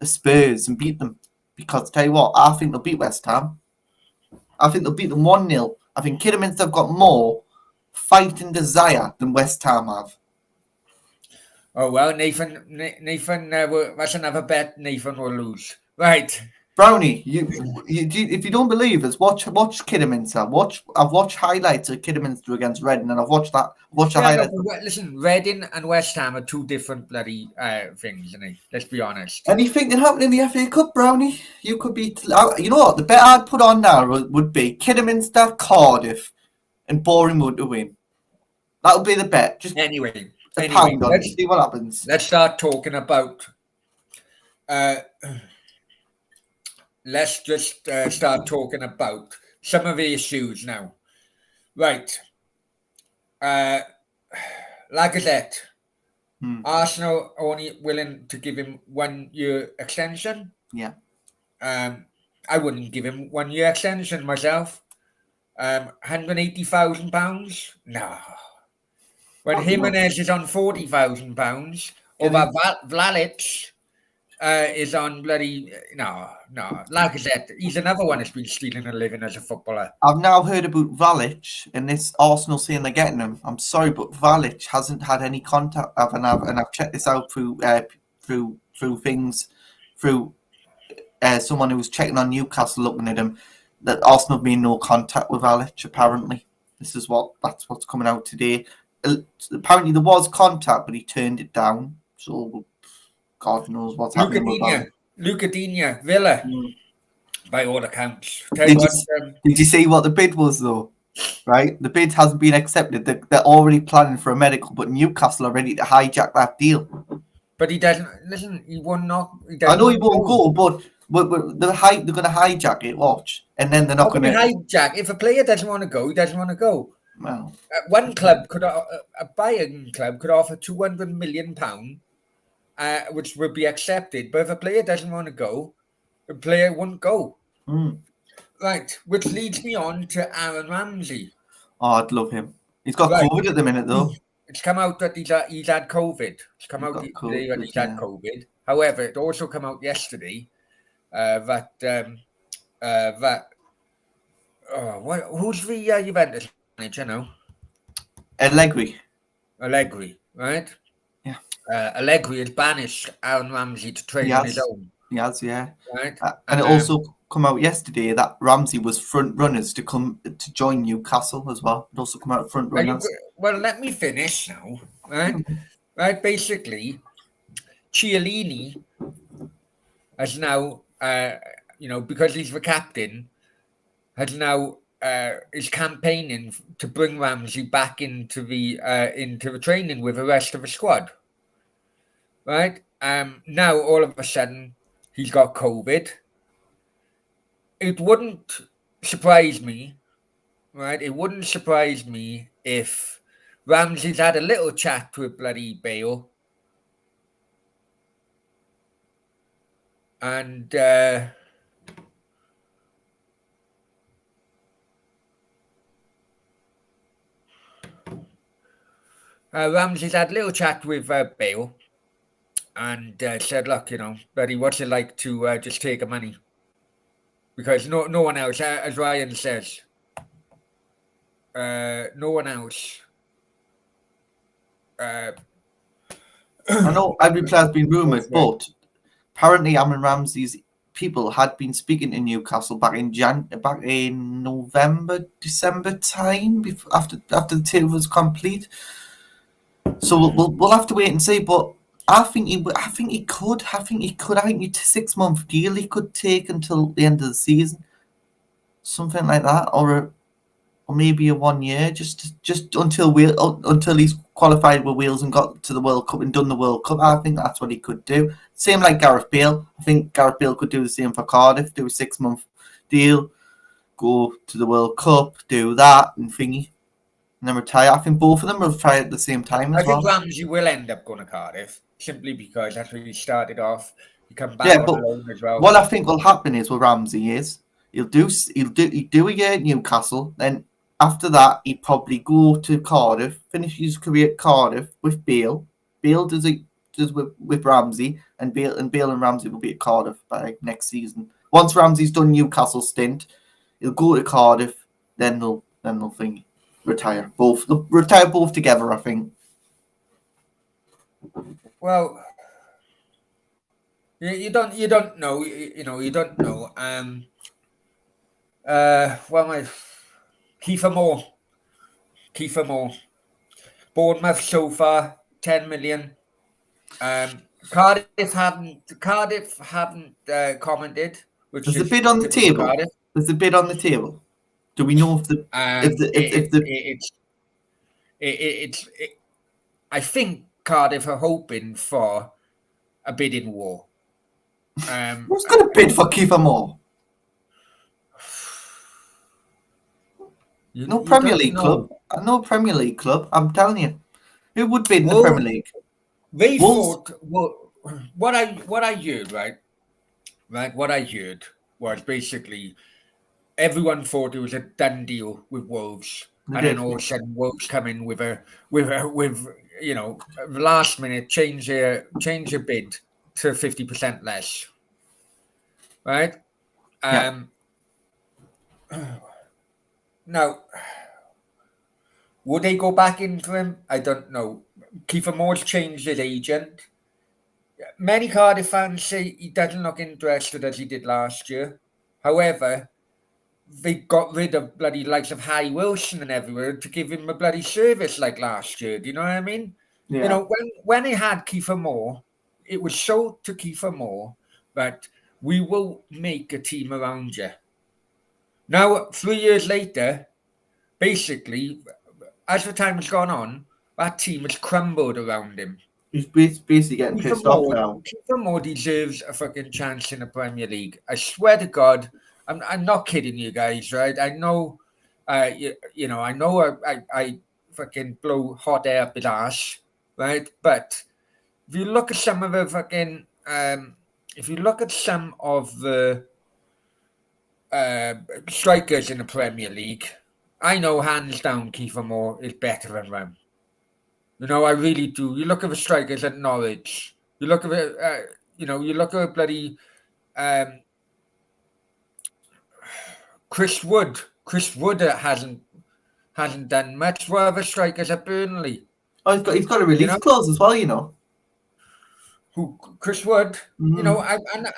Spurs and beat them. Because I tell you what, I think they'll beat West Ham. I think they'll beat them 1-0. I think Kidderminster have got more fight and desire than West Ham have. Oh, well, Nathan, that's another bet. Nathan will lose. Right. Brownie, if you don't believe us, watch Kidderminster. I've watched highlights of Kidderminster against Reading, and I've watched the highlights. Listen, Reading and West Ham are two different bloody things, isn't it? Let's be honest. Anything can happen in the FA Cup, Brownie. You could be. You know what? The bet I'd put on now would be Kidderminster, Cardiff, and Boreham Wood to win. That'll be the bet. Just Anyway, a pound on it. See what happens. let's start talking about. Let's just start talking about some of the issues now. Right. Lacazette. Arsenal only willing to give him 1 year extension. Yeah. I wouldn't give him 1 year extension myself. £180,000? No. When Jimenez is on £40,000, or Vlalic is on bloody no. Lacazette, he's another one that's been stealing a living as a footballer. I've now heard about Vlalic and this Arsenal saying they're getting him. I'm sorry, but Vlalic hasn't had any contact. And I've checked this out through someone who was checking on Newcastle, looking at him. That Arsenal have made no contact with Vlalic. Apparently, that's what's coming out today. Apparently, there was contact, but he turned it down. So God knows what's happening with that. Lucadinha, Villa, by all accounts. Did you see what the bid was, though? Right? The bid hasn't been accepted. They're already planning for a medical, but Newcastle are ready to hijack that deal. But he doesn't. Listen, he won't not. I know he won't go, but they're going to hijack it, watch. And then they're not going to hijack. If a player doesn't want to go, he doesn't want to go. Well, one club a Bayern club could offer £200 million, which would be accepted. But if a player doesn't want to go, the player won't go. Right, which leads me on to Aaron Ramsey. Oh, I'd love him. He's got COVID at the minute, though. It's come out that he's had COVID. It's come out today that he's had COVID. However, it also came out yesterday that who's the Juventus manager now? Allegri, right? Yeah. Allegri has banished Aaron Ramsey to train on his own. He has, yeah. Right. And it also come out yesterday that Ramsey was front runners to come to join Newcastle as well. It also come out front runners. Well, let me finish now. Right. Right. Basically, Chiellini has now, because he's the captain, has now is campaigning to bring Ramsey back into the training with the rest of the squad. Right. Now all of a sudden he's got COVID. It wouldn't surprise me, right? It wouldn't surprise me if Ramsey's had a little chat with bloody Bale. And Ramsey's had a little chat with Bale and said, look, buddy, what's it like to just take the money? Because no one else, as Ryan says, no one else. I know every player's been rumoured, but apparently Aaron Ramsey's people had been speaking to Newcastle back in November, December time, after the deal was complete. So we'll have to wait and see. But I think he could. I think it's a 6-month deal he could take until the end of the season, something like that, or maybe a 1 year, just until he's qualified with Wales and got to the World Cup and done the World Cup. I think that's what he could do. Same like Gareth Bale. I think Gareth Bale could do the same for Cardiff. Do a 6-month deal, go to the World Cup, do that and thingy, and then retire. I think both of them will retire at the same time as well. I think Ramsey will end up going to Cardiff simply because that's where he started off. He come back on loan as well. What I think will happen is with Ramsey is he'll do a year at Newcastle, then after that he'd probably go to Cardiff, finish his career at Cardiff with Bale. Bale does with Ramsey, and Bale and Ramsey will be at Cardiff by next season. Once Ramsey's done Newcastle stint, he'll go to Cardiff, then they'll think retire both. They'll retire both together, I think. Well, you don't know. You don't know. Kiefer Moore. Bournemouth so far, 10 million. Cardiff haven't commented. There's a bid on the table. There's a bid on the table. Do we know if I think Cardiff are hoping for a bidding war. Who's going to bid for Kiefer Moore? No Premier League club. No Premier League club. I'm telling you. Who would bid in the Premier League? They Wolves? thought, well, what I heard, right? What I heard was basically everyone thought it was a done deal with Wolves, and then all of a sudden Wolves come in with last minute change their bid to 50% less, right? Yeah. Now, would they go back into him? I don't know. Kiefer Moore's changed his agent. Many Cardiff fans say he doesn't look interested as he did last year. However, they got rid of bloody likes of Harry Wilson and everywhere to give him a bloody service like last year. Do you know what I mean? Yeah. You know, when they had Kiefer Moore, it was sold to Kiefer Moore that we will make a team around you. Now, 3 years later, basically, as the time has gone on, that team has crumbled around him. He's basically getting pissed off now. Kiefer Moore deserves a fucking chance in the Premier League. I swear to God, I'm not kidding you guys, right? I know, I know I fucking blow hot air up his ass, right? But if you look at some of the fucking, if you look at some of the strikers in the Premier League, I know hands down Kiefer Moore is better than them. You know, I really do. You look at the strikers at Norwich. You look at you look at bloody Chris Wood. Chris Wood hasn't done much. What other strikers at Burnley? Oh, he's got a release clause as well, you know. Who? Chris Wood. You know, and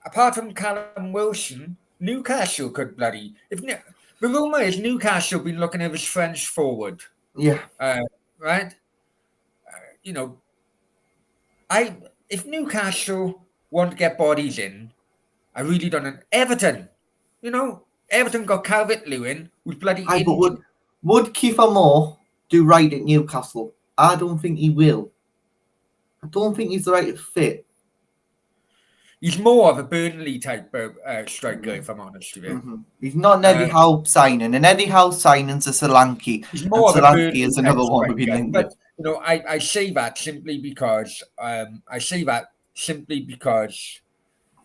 apart from Callum Wilson, Newcastle could bloody. The rumour is Newcastle been looking at his French forward. Yeah. Right? If Newcastle want to get bodies in, I really don't know. Everton got Calvert-Lewin, who's bloody injured. But would Kiefer Moore do right at Newcastle? I don't think he will. I don't think he's the right fit. He's more of a Burnley type striker, if I'm honest with you. Mm-hmm. He's not an Eddie Howe signing. An Eddie Howe signing's a Solanke. He's more of a Burnley is another one striker, we've been linked with. I say that simply because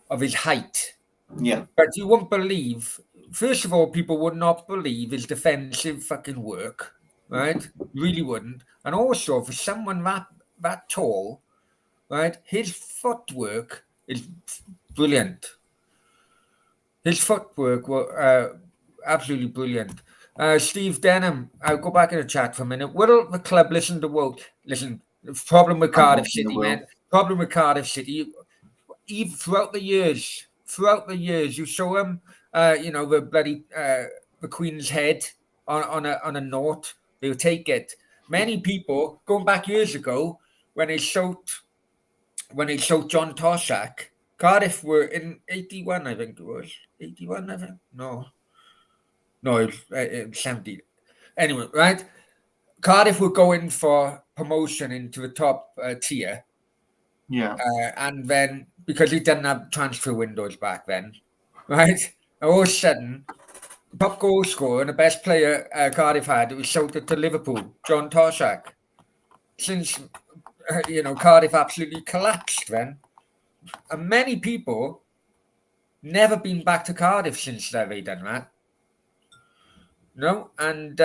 of his height. Yeah. But you won't believe. First of all, people would not believe his defensive fucking work, right? Really wouldn't. And also, for someone that tall, right, his footwork is brilliant. His footwork were absolutely brilliant. Steve Denham, I'll go back in the chat for a minute. Will the club listen to Woke? Listen, the problem with Cardiff City, man. Problem with Cardiff City, even throughout the years, you show them, the bloody the Queen's head on a note, they'll take it. Many people going back years ago when they showed John Toshak, Cardiff were in 81, I think it was 81. I think no, it was 70. Anyway, right? Cardiff were going for promotion into the top tier. Yeah. And then, because he didn't have transfer windows back then, right? All of a sudden, the top goal scorer and the best player Cardiff had, it was sold to Liverpool, John Toshak. Since, Cardiff absolutely collapsed then. And many people never been back to Cardiff since they done that. And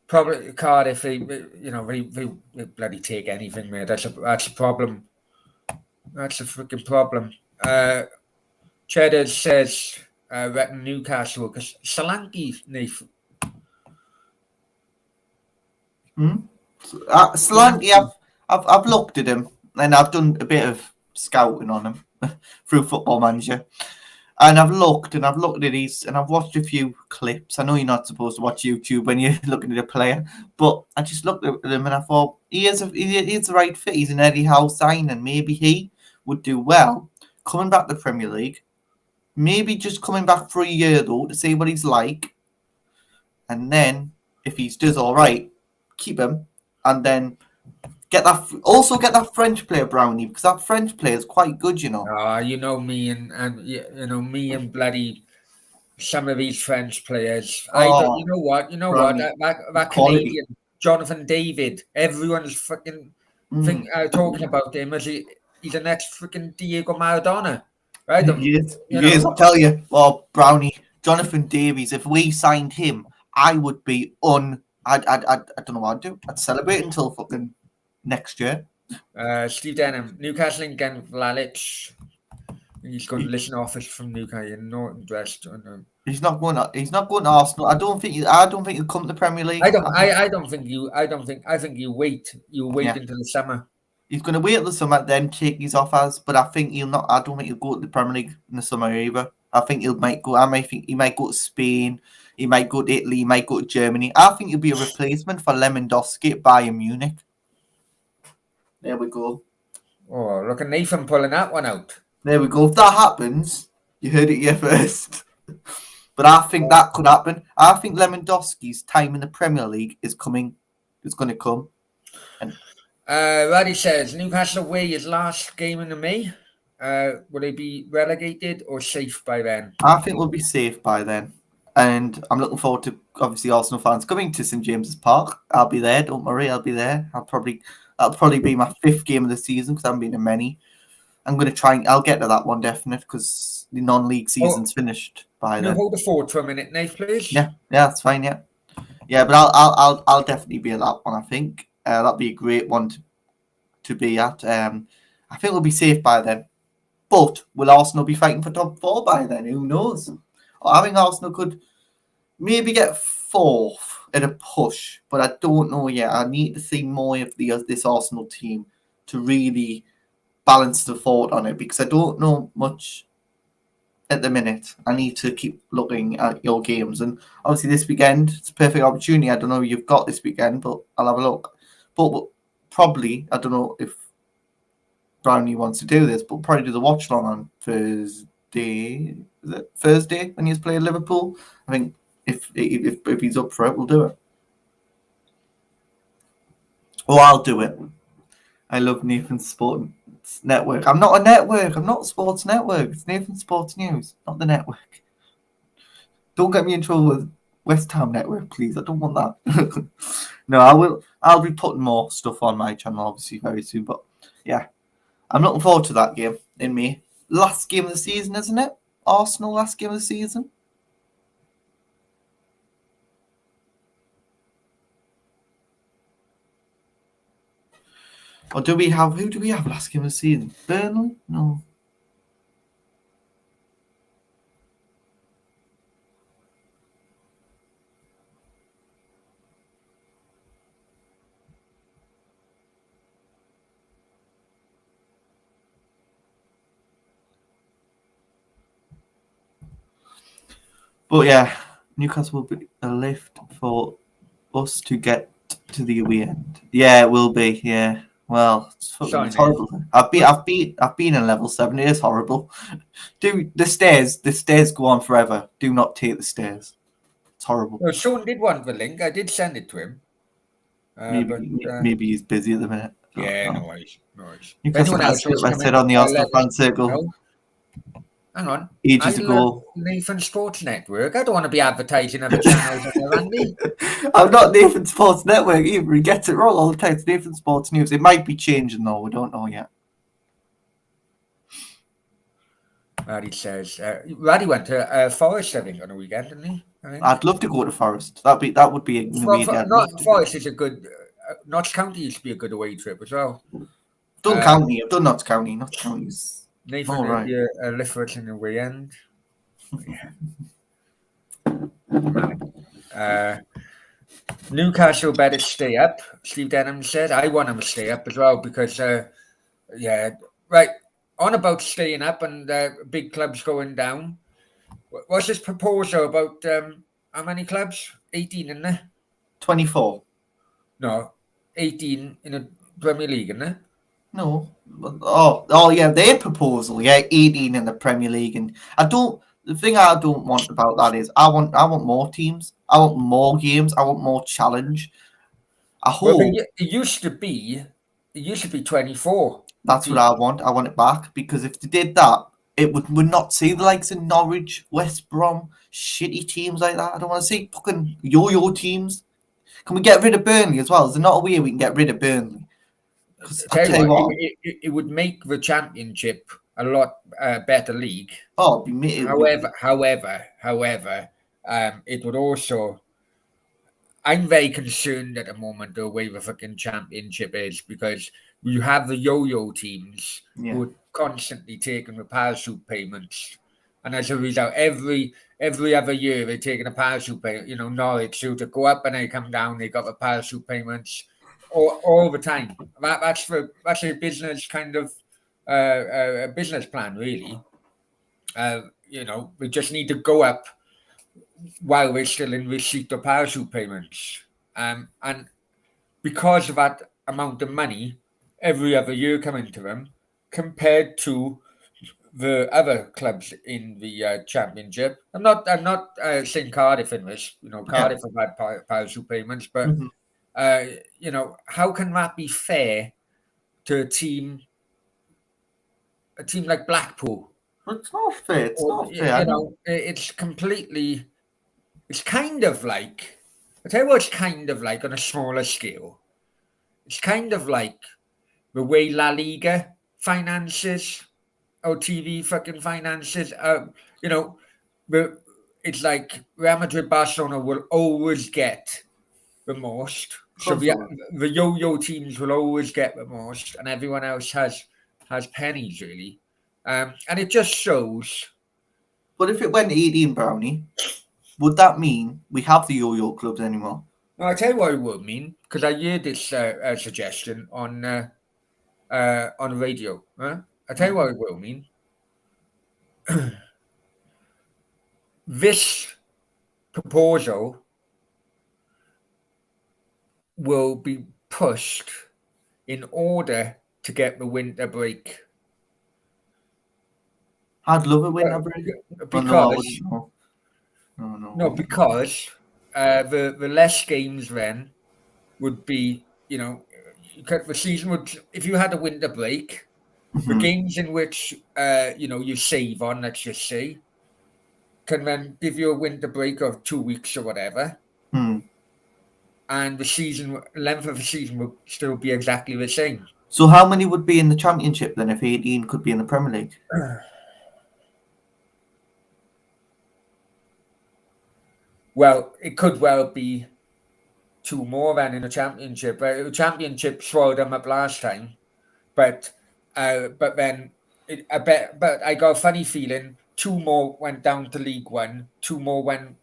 probably Cardiff, they bloody take anything, mate. That's a problem. That's a freaking problem. Cheddar says, reckon Newcastle, because Solanke, Solanke, I've looked at him and I've done a bit of scouting on him through Football Manager. And I've looked at these, and I've watched a few clips. I know you're not supposed to watch YouTube when you're looking at a player, but I just looked at him and I thought he is the right fit. He's an Eddie Howe signing. Maybe he would do well coming back to the Premier League. Maybe just coming back for a year though to see what he's like, and then if he does all right, keep him, and then get that French player Brownie, because that French player is quite good, you know. You know me and me and bloody some of these French players. I don't. Oh, You know what? Brownie, That quality. Canadian Jonathan David. Everyone's fucking talking about him as he's the next freaking Diego Maradona, right? Yes, I'll tell you. Well, Brownie, Jonathan Davies, if we signed him, I would be I don't know what I'd do. I'd celebrate until fucking next year. Steve Denham, Newcastle against Lalic. He's going to listen off us from Newcastle. Not dressed. He's not going to Arsenal. I don't think he'll come to the Premier League. I don't think you. I think you wait. You wait until the summer. He's going to wait till the summer, then take his offers. But I think he'll not. I don't think he'll go to the Premier League in the summer either. I think he might go. He might go to Spain. He might go to Italy. He might go to Germany. I think he'll be a replacement for Lewandowski at Bayern Munich. There we go. Oh, look at Nathan pulling that one out. There we go. If that happens, you heard it here first. But I think that could happen. I think Lewandowski's time in the Premier League is coming. It's going to come. Raddy says Newcastle away his last game in the May. Will they be relegated or safe by then? I think we'll be safe by then. And I'm looking forward to, obviously, Arsenal fans coming to St James's Park. I'll be there. Don't worry, I'll be there. That'll probably be my 5th game of the season because I haven't been in many. I'm going to try and I'll get to that one definite because the non-league season's finished by then. Hold the fort for a minute, Nate, please. Yeah, that's fine. Yeah. But I'll definitely be at that one. I think that'll be a great one to be at. I think we'll be safe by then. But will Arsenal be fighting for top 4 by then? Who knows? I think Arsenal could maybe get 4th at a push, but I don't know yet. I need to see more of this Arsenal team to really balance the thought on it because I don't know much at the minute. I need to keep looking at your games, and obviously this weekend it's a perfect opportunity. I don't know who you've got this weekend, but I'll have a look. But probably, I don't know if Brownie wants to do this, but probably do the watch long on Thursday. Is it Thursday when he's playing Liverpool? I think if he's up for it, we'll do it. Oh, I'll do it. I love Nathan Sports Network. I'm not a network. I'm not a sports network. It's Nathan Sports News, not the network. Don't get me in trouble with West Ham Network, please. I don't want that. No, I will. I'll be putting more stuff on my channel, obviously, very soon. But yeah, I'm looking forward to that game in May. Last game of the season, isn't it? Arsenal last game of the season. Or who do we have last game of the season? Burnley? No. But yeah, Newcastle will be a lift for us to get to the away end. Yeah, it will be. Yeah. Well, it's horrible. I've been in level 7. It is horrible. The stairs go on forever. Do not take the stairs. It's horrible. Well, Sean did want the link. I did send it to him. Maybe he's busy at the minute. Yeah, no worries. Newcastle, I said on the Arsenal fan circle. Hang on. Ages ago. Nathan Sports Network. I don't want to be advertising other channels on there, Andy. I'm not Nathan Sports Network either. He gets it wrong all the time. It's Nathan Sports News. It might be changing though. We don't know yet. Raddy says Raddy went to Forest, I think, on the weekend, didn't he? I'd love to go to Forest. That would be a Forest is a good. Notts County used to be a good away trip as well. I've done Notts County. Notts County's. Nathan, lift for it in the way end. Yeah. Newcastle better stay up. Steve Denham said, "I want them to stay up as well because, right on about staying up and big clubs going down. What's this proposal about? How many clubs? 18, isn't there? 24. No, 18 in the Premier League, isn't there? No. Oh yeah, their proposal. Yeah, 18 in the Premier League, and I don't. The thing I don't want about that is I want more teams. I want more games. I want more challenge. I Well, hope it used to be 24 that's what I teams. want. I want it back because if they did that, it would not see the likes of Norwich, West Brom, shitty teams like that. I don't want to see fucking yo-yo teams. Can we get rid of Burnley as well? Is there not a way we can get rid of Burnley? Because I Tell you tell you what, what, it would make the championship a lot better league. oh, However, it would also. I'm very concerned at the moment the way the fucking championship is because you have the yo-yo teams yeah, who are constantly taking the parachute payments, and as a result, every other year they're taking a parachute payment. You know, Norwich so to go up and they come down, they got the parachute payments all the time. That's a business kind of a business plan, really. You know, we just need to go up while we're still in receipt of parachute payments. And because of that amount of money every other year coming to them, compared to the other clubs in the championship. I'm not saying Cardiff in this. You know, yeah. Cardiff have had parachute payments, but Mhm. you know, how can that be fair to a team like Blackpool? But it's not fair. It's Or not fair. I you know. know, it's completely. It's kind of like, I tell you what, it's kind of like on a smaller scale. It's kind of like the way La Liga finances or TV fucking finances. You know, the it's like Real Madrid, Barcelona will always get the most. Of So course it will. the yo-yo teams will always get the most, and everyone else has pennies really. And it just shows. But if it went 18 Brownie, would that mean we have the yo-yo clubs anymore? Well, I tell you what it would mean because I heard this suggestion on the radio. Huh? I tell you what it will mean. This proposal will be pushed in order to get the winter break. I'd love a winner break. Oh no, I Because wouldn't. No, no, I no, wouldn't. because the less games then would be, you know, the season would, if you had a winter break, the Mhm. games in which you know, you save on, let's just say, can then give you a winter break of 2 weeks or whatever, Hmm. and the season length of the season will still be exactly the same. So how many would be in the championship then if 18 could be in the Premier League? Well, it could well be two more than in the championship. The championship swallowed them up last time, but then but I got a funny feeling two more went down to League One, two more went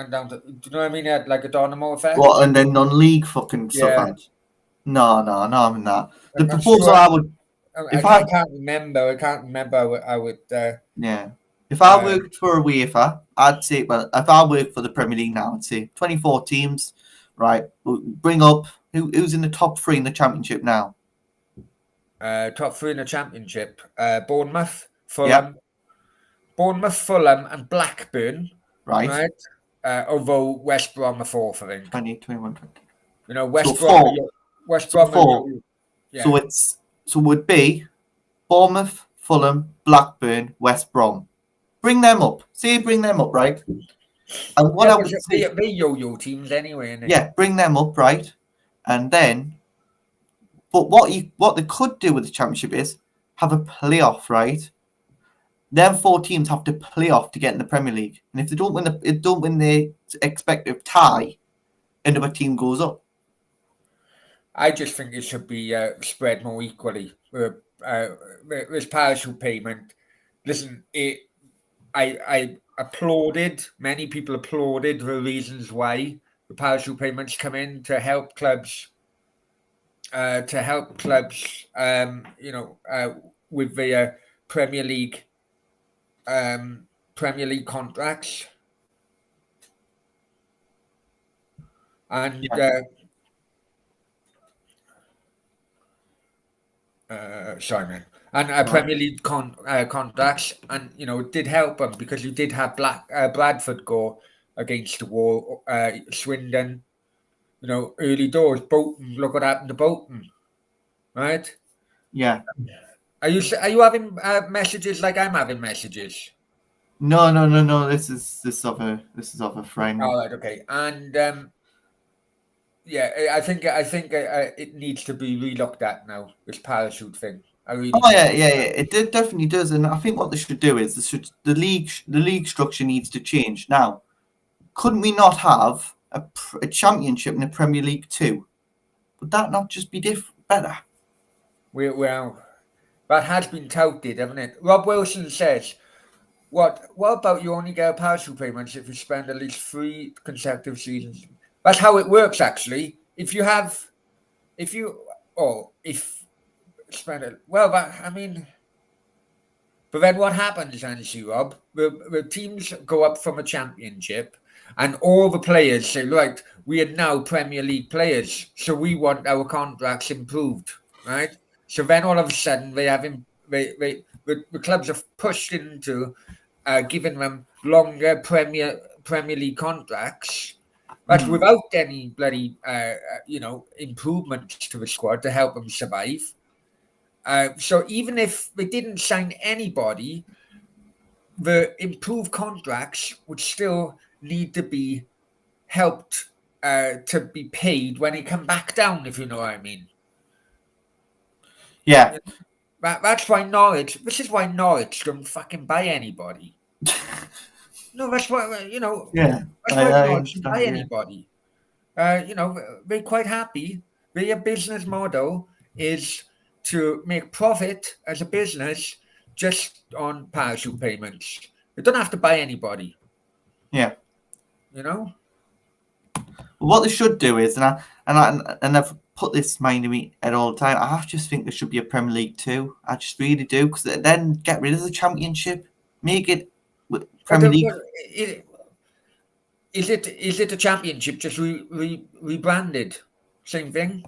down to. Do you know what I mean? It had like a domino What, effect. and then non-league fucking stuff Yeah, out? No, no, no, I'm in that. The I'm not proposal sure. I would, I if I, can't remember. I can't remember. I would. yeah, if I Uh, worked for a UEFA, I'd say, well, if I worked for the Premier League now, I'd say 24 teams, right? We'll bring up who's in the top three in the championship now. Top three in the championship: Bournemouth, Yep, Fulham, and Blackburn. right. Right. Although West Brom are fourth, I think. 20, 21, 20. You know, So four. West So Brom are four. So yeah. it would be Bournemouth, Fulham, Blackburn, West Brom. Bring them up. Say bring them up, right? And what Yeah, I but would say, they yo-yo teams anyway, innit? yeah, bring them up, right? And then, but what they could do with the championship is have a playoff, right? Them four teams have to play off to get in the Premier League, and if they don't win the expected tie, another team goes up. I just think it should be spread more equally. This parachute payment. Listen, I applauded. Many people applauded the reasons why the parachute payments come in to help clubs. You know, with the Premier League, Premier League contracts, and Yeah, sorry, man. and Right. Premier League contracts, and it did help them because you did have Bradford go against the wall, Swindon, early doors. Bolton, look what happened to Bolton, right? Yeah. Are you having messages like I'm having messages? No. This is of a friend. All right, okay, and yeah, I think it needs to be relooked at now. This parachute thing, I really Oh do. yeah. It definitely does, and I think what they should do is the league structure needs to change. Now, couldn't we not have a championship in the Premier League too? Would that not just be better? Well, that has been touted, hasn't it? Rob Wilson says, What about you only get a parachute payments if you spend at least 3 consecutive seasons? That's how it works, actually. If you, if spend it, well, I mean, but then what happens, Angie Rob? The teams go up from a championship, and all the players say, right, we are now Premier League players, so we want our contracts improved, right? So then all of a sudden the clubs are pushed into giving them longer Premier League contracts, but Hmm. without any bloody improvements to the squad to help them survive. So even if they didn't sign anybody, the improved contracts would still need to be helped to be paid when they come back down, if you know what I mean. Yeah. That's why Norwich. This is why Norwich don't fucking buy anybody. No, that's why Yeah. That's why I Norwich don't buy understand. Yeah. anybody. They're quite happy. Their business model is to make profit as a business just on parachute payments. They don't have to buy anybody, Yeah. you know? What they should do is, and I've put this mind in me at all the time. I just think there should be a Premier League too. I just really do, because then get rid of the Championship, make it with But, Premier League. i- is it a championship just rebranded? Same thing?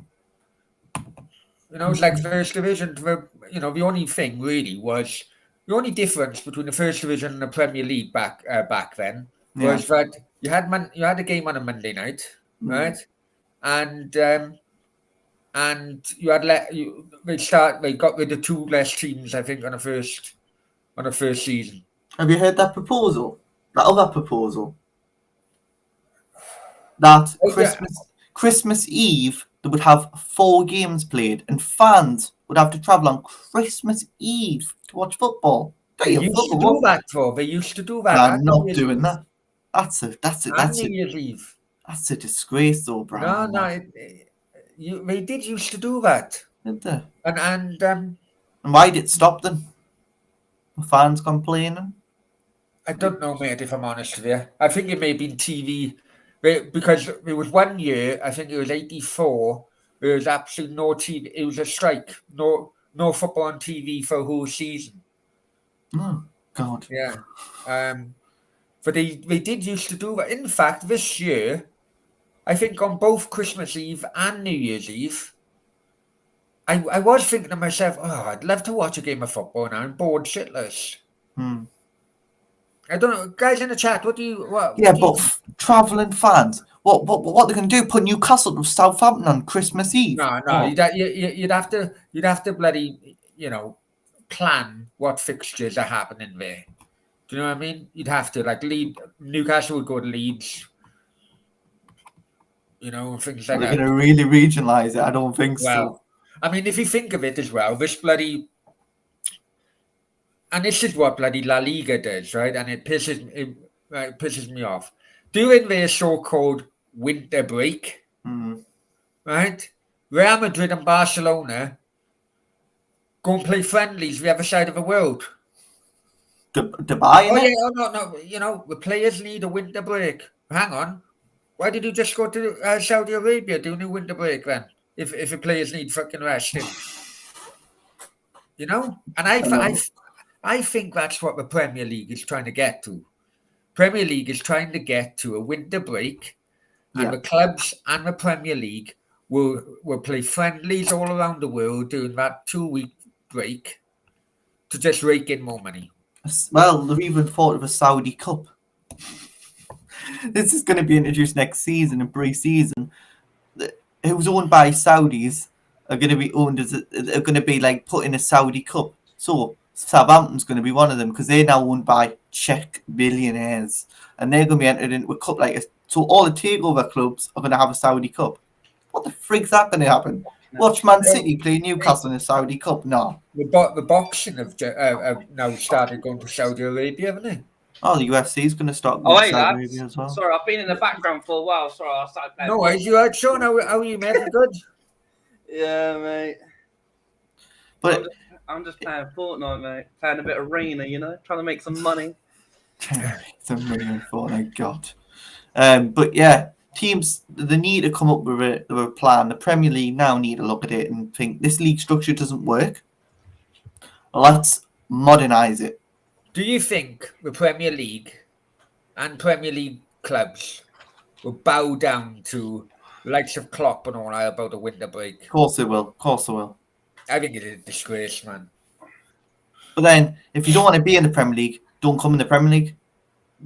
It's like first division. The only thing really was the only difference between the first division and the Premier League back then Yeah. was that you had a game on a Monday night, Mm. right? And you had they got rid of two less teams, I think, on the first season. Have you heard that proposal? That other proposal, that Oh yeah, Christmas Eve they would have 4 games played, and fans would have to travel on Christmas Eve to watch football. Get they your used to football do up. that for. They used to do that I'm on New not Year's doing Eve. that. That's a that's a On that's New a Year's Eve. that's a disgrace, though, No, Brown. no, they did used to do that, Did they? and And why did it stop then? The fans complaining. I don't know, mate, if I'm honest with you. I think it may have been TV, because there was one year, I think it was 84, there was absolutely no TV. It was a strike. No football on TV for a whole season. Oh God. Yeah. Um, but they did used to do that. In fact, this year, I think on both Christmas Eve and New Year's Eve, I was thinking to myself, oh, I'd love to watch a game of football now. I'm bored shitless. Hmm. I don't know, guys in the chat. What do you what Yeah, what do you but think? travelling fans. What they can do? Put Newcastle to Southampton on Christmas Eve? No, Oh, you'd have to bloody plan what fixtures are happening there. Do you know what I mean? You'd have to like Newcastle would go to Leeds, and things are like they going that. to really regionalise it? I don't think so. Well, I mean, if you think of it as well, this is what bloody La Liga does, right? And it pisses me off. During their so-called winter break, Hmm. right? Real Madrid and Barcelona go and play friendlies the other side of the world. Dubai Oh in yeah, it? oh no, the players need a winter break. Hang on, why did you just go to Saudi Arabia doing a winter break then? If the players need fucking resting, and I know. I think that's what the Premier League is trying to get to. Premier League is trying to get to a winter break, and Yeah. the clubs and the Premier League will play friendlies all around the world during that 2-week break. to just rake in more money? Well, they've even thought of a Saudi Cup. This is going to be introduced next season in pre-season. Who's owned by Saudis are going to be are going to be like put in a Saudi Cup. So Southampton's going to be one of them because they're now owned by Czech billionaires, and they're going to be entered into a cup so all the takeover clubs are going to have a Saudi Cup. What the frig's that going to happen? Watch Man City play Newcastle in a Saudi Cup? No. The boxing have now started going to Saudi Arabia, haven't they? Oh, the UFC is going to start Oh, going to hey, Saudi lads. Arabia as well. Sorry, I've been in the background for a while. Sorry, I started playing. No worries, you heard Sean. How are you, mate? You good? Yeah, mate. But I'm just playing Fortnite, mate. Playing a bit of Arena, you know, trying to make some money. some money on Fortnite, God. But yeah, teams, they need to come up with a plan. The Premier League now need to look at it and think this league structure doesn't work. Let's modernise it. Do you think the Premier League and Premier League clubs will bow down to the likes of Klopp and all that about the winter break? Of course they will. Of course they will. I think it is a disgrace, man. But then, if you don't want to be in the Premier League, don't come in the Premier League.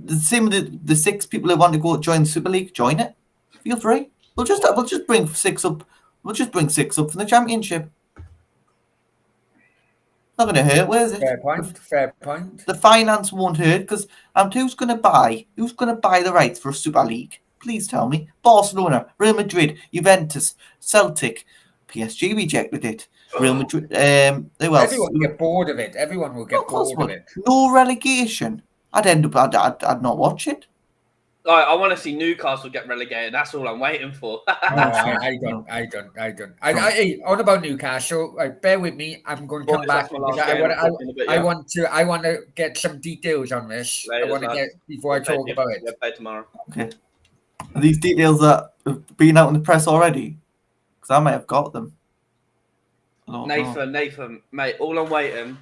The same with the 6 people who want to go join the Super League, join it. Feel free. We'll just bring 6 up. We'll just bring 6 up from the Championship. Not going to hurt, where is it? Fair point. Fair point. The finance won't hurt because who's going to buy the rights for a Super League? Please tell me. Barcelona, Real Madrid, Juventus, Celtic, PSG rejected it. Real Madrid. Who else? Everyone will get bored of it. Everyone will get bored of it. No relegation. I'd not watch it. I want to see Newcastle get relegated. That's all I'm waiting for. I don't. On about Newcastle, right, bear with me. I'm going to come back. I want to get some details on this. I want to get before I talk about it. Play tomorrow. Okay. Are these details that have been out in the press already? Because I might have got them. Nathan, mate, all I'm waiting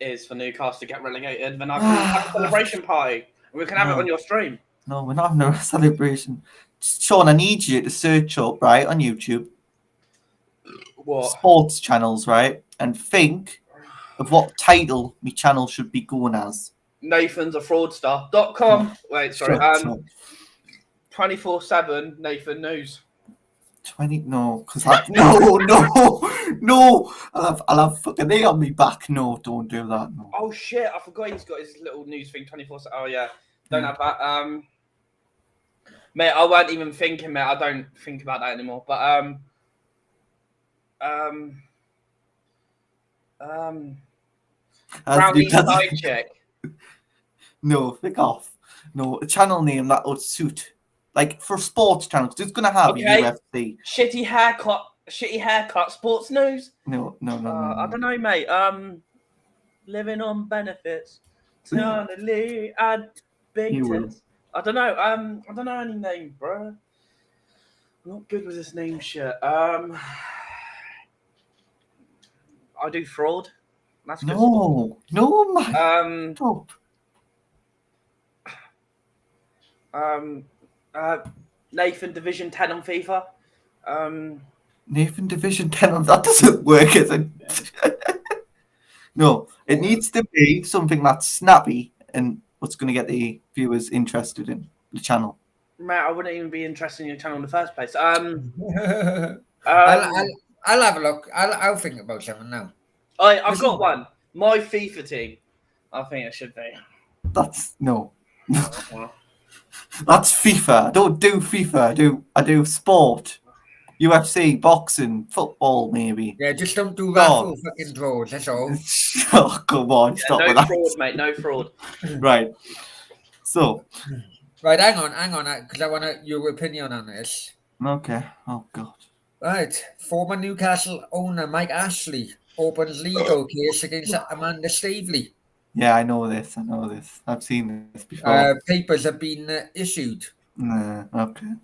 is for Newcastle to get relegated. Then I can have a celebration party. And we can have it on your stream. No, we're not having a celebration. Sean, I need you to search up, right, on YouTube. What? Sports channels, right? And think of what title my channel should be going as. Nathan's a fraudster.com. Wait, sorry. 24/7 Nathan News. 20? No, because no. I'll have fucking A on me back. No, don't do that. No. Oh shit! I forgot he's got his little news thing 24/7. Oh yeah, don't have that. Mate, I weren't even thinking, mate. I don't think about that anymore. But Brownies side check. No, pick off. No, a channel name that would suit. Like for sports channels, it's gonna have UFC. Shitty haircut, sports news. No. I don't know, mate. Living on benefits. Totally add big tits. I don't know. I don't know any name, bro. I'm not good with this name shit. I do fraud. That's good. No, man. Stop. Nathan Division 10 on FIFA. Nathan Division 10 on that doesn't work as a No, it needs to be something that's snappy and what's going to get the viewers interested in the channel. Mate, I wouldn't even be interested in your channel in the first place. I'll have a look. I'll think about something now. I've got one. My FIFA team. I think it should be. That's no. That's FIFA. I don't do FIFA. I do sport. UFC, boxing, football, maybe. Yeah, just don't do that for fucking draws, that's all. Oh, come on, stop with that. No fraud, mate, no fraud. Right. So. Right, hang on, because I want your opinion on this. Okay. Oh, God. Right. Former Newcastle owner Mike Ashley opens legal case against Amanda Staveley. Yeah, I know this. I've seen this before. Papers have been issued. Okay.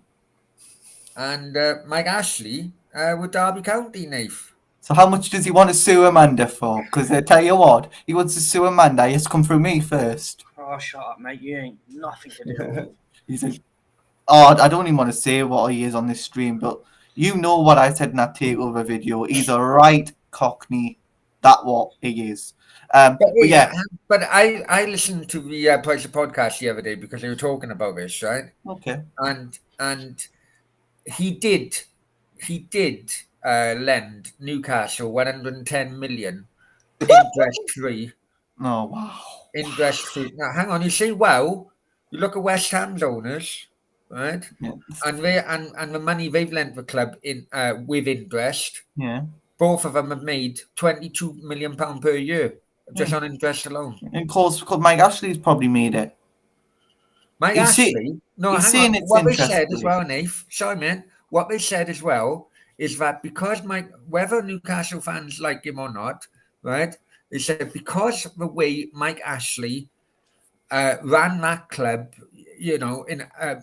And Mike Ashley with Derby County, Nath. So how much does he want to sue Amanda for? Because I tell you what, he wants to sue Amanda. He has to come through me first. Oh, shut up, mate. You ain't nothing to do. He's like, I don't even want to say what he is on this stream, but you know what I said in that takeover video. He's a right cockney That what he is. But yeah, but I listened to the Price of Podcast the other day because they were talking about this, right? okay. And he did lend Newcastle 110 million interest free. Oh wow. Interest free. Now, hang on. You say, well, you look at West Ham's owners, right? Yeah. And the money they've lent the club in with interest. Yeah. Both of them have made £22 million per year just Yeah. on interest alone. And of course, Mike Ashley's probably made it. Mike Ashley, no, he's hang saying on. it's What they interest said as free. well, Nath, sorry, man. What they said as well is that because whether Newcastle fans like him or not, right? They said because of the way Mike Ashley ran that club,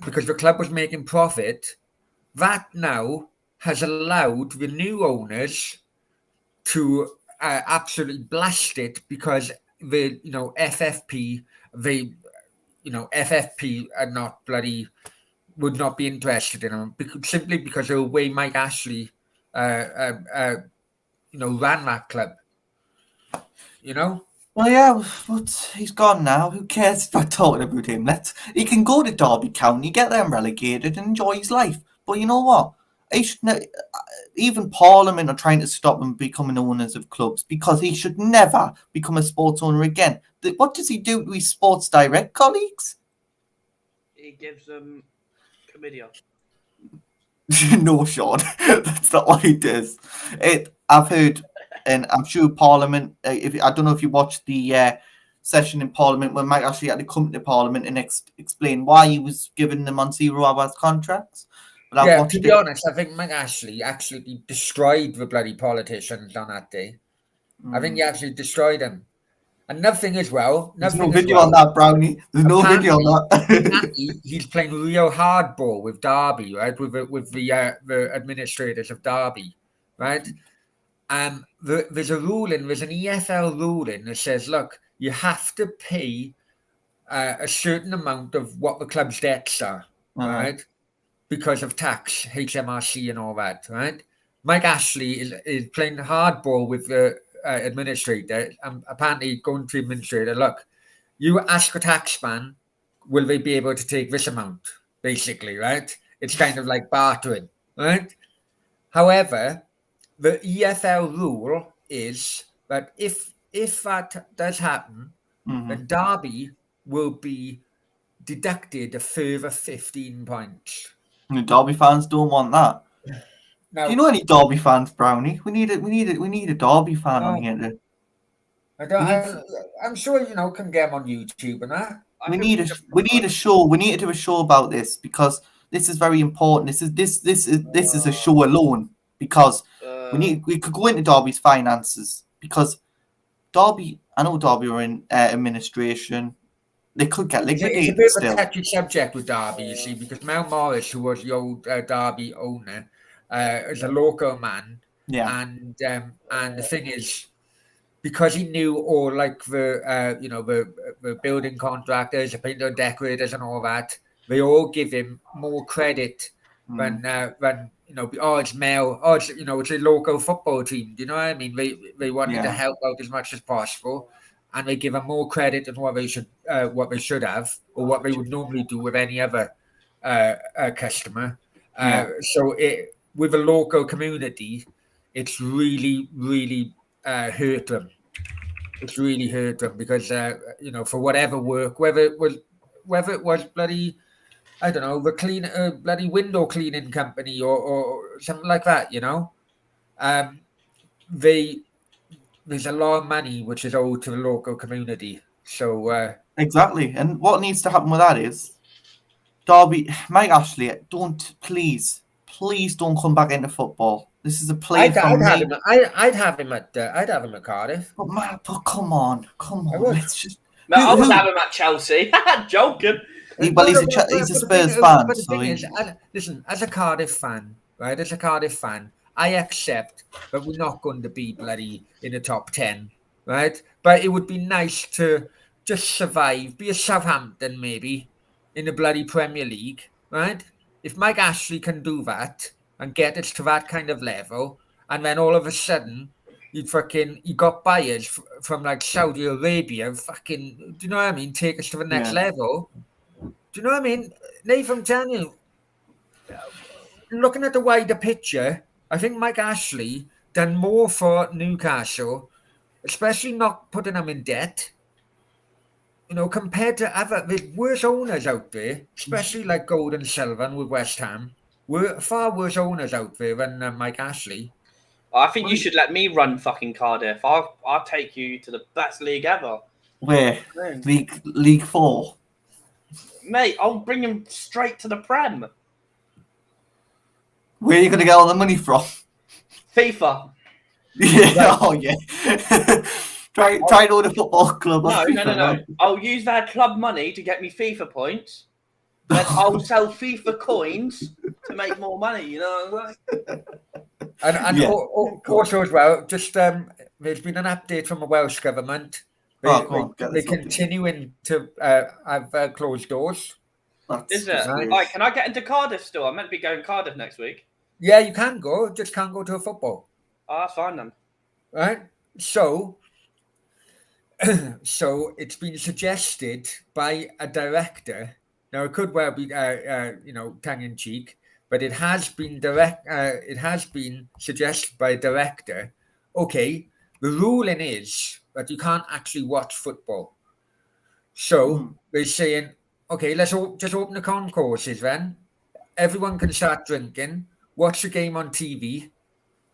because the club was making profit, that now has allowed the new owners to absolutely blast it because the FFP FFP are not would not be interested in him simply because of the way Mike Ashley ran that club. Well, yeah, but he's gone now. Who cares about talking about him? He can go to Derby County, get them relegated, and enjoy his life. But you know what? Even Parliament are trying to stop him becoming owners of clubs because he should never become a sports owner again. What does he do to his Sports Direct colleagues? He gives them chlamydia. No, Sean, that's not what he does. I've heard, and I'm sure Parliament. I don't know if you watched the session in Parliament when Mike actually had to come to Parliament and explain why he was giving them on 0 hours contracts. But I've watched to be honest, I think Mike Ashley actually destroyed the bloody politicians on that day. I think he actually destroyed them. And nothing as well. There's no video on that, Brownie. There's no video on that. Apparently, he's playing real hardball with Derby, right? With the administrators of Derby, right? There's a ruling, there's an EFL ruling that says, look, you have to pay a certain amount of what the club's debts are, right? Because of tax, HMRC and all that, right? Mike Ashley is playing hardball with the administrator and apparently going to the administrator, look, you ask a tax man, will they be able to take this amount, basically, right? It's kind of like bartering, right? However, the EFL rule is that if that does happen, then Derby will be deducted a further 15 points. The Derby fans don't want that. Now, do you know any Derby fans, Brownie? We need a Derby fan on here. I'm sure can get them on YouTube and that. We need a show. We need to do a show about this because this is very important. This is a show alone because we could go into Derby's finances because Derby. I know Derby are in administration. They could get liquidated. It's a bit of a touchy subject with Derby, you see, because Mel Morris, who was the old Derby owner, is a local man. Yeah. And the thing is, because he knew all like the building contractors, the painter and decorators and all that, they all give him more credit than it's Mel, it's a local football team. Do you know what I mean? They wanted to help out as much as possible. And they give them more credit than what they should have, or what they would normally do with any other customer. So with a local community, it's really, really hurt them. It's really hurt them because for whatever work, whether it was bloody, I don't know, the bloody window cleaning company or something like that, there's a lot of money which is owed to the local community. So exactly, and what needs to happen with that is Derby, Mike Ashley, please don't come back into football. This is a play I'd have him at Cardiff. But come on. Let's just. I would have him at Chelsea. Joking. He's a Spurs fan. But the thing is, listen, as a Cardiff fan, right? As a Cardiff fan, I accept that we're not going to be bloody in the top 10, right? But it would be nice to just survive, be a Southampton maybe in the bloody Premier League, right? If Mike Ashley can do that and get us to that kind of level, and then all of a sudden, he got buyers from like Saudi Arabia, fucking, do you know what I mean? Take us to the next level. Do you know what I mean? Nathan, I'm telling you, looking at the wider picture, I think Mike Ashley done more for Newcastle, especially not putting them in debt. Compared to other, there's worse owners out there, especially like Golden Sullivan with West Ham. Far worse owners out there than Mike Ashley. I think you should let me run fucking Cardiff. I'll take you to the best league ever. Where? League 4? Mate, I'll bring him straight to the Prem. Where are you going to get all the money from? FIFA. Yeah, oh yeah. Try to own a football club. No. I'll use that club money to get me FIFA points. Then I'll sell FIFA coins to make more money, you know what I'm saying? And also as well, just there's been an update from the Welsh government. They're continuing to have closed doors. Is it? Right, can I get into Cardiff still? I'm meant to be going to Cardiff next week. Yeah, you can go, just can't go to a football. Oh, that's fine then. Right? So it's been suggested by a director. Now it could well be, tongue in cheek, but it has been suggested by a director. Okay, the ruling is that you can't actually watch football. So they're saying, okay, let's just open the concourses then. Everyone can start drinking, watch the game on TV,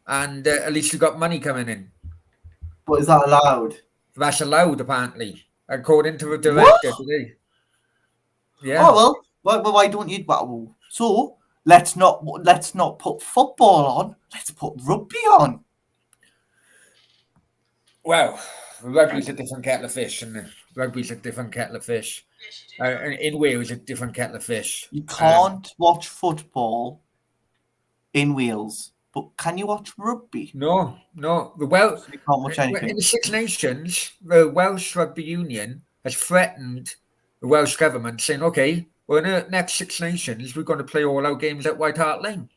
and at least you've got money coming in. But is that allowed? That's allowed, apparently, according to the director today. Yeah. Oh well, why don't you? Well, so let's not put football on. Let's put rugby on. Well, rugby's a different kettle of fish, and rugby's a different kettle of fish. In Wales, a different kettle of fish. You can't watch football in Wales, but can you watch rugby? No. You can't watch anything. In the Six Nations, the Welsh Rugby Union has threatened the Welsh government, saying, okay, well, in the next Six Nations, we're going to play all our games at White Hart Lane.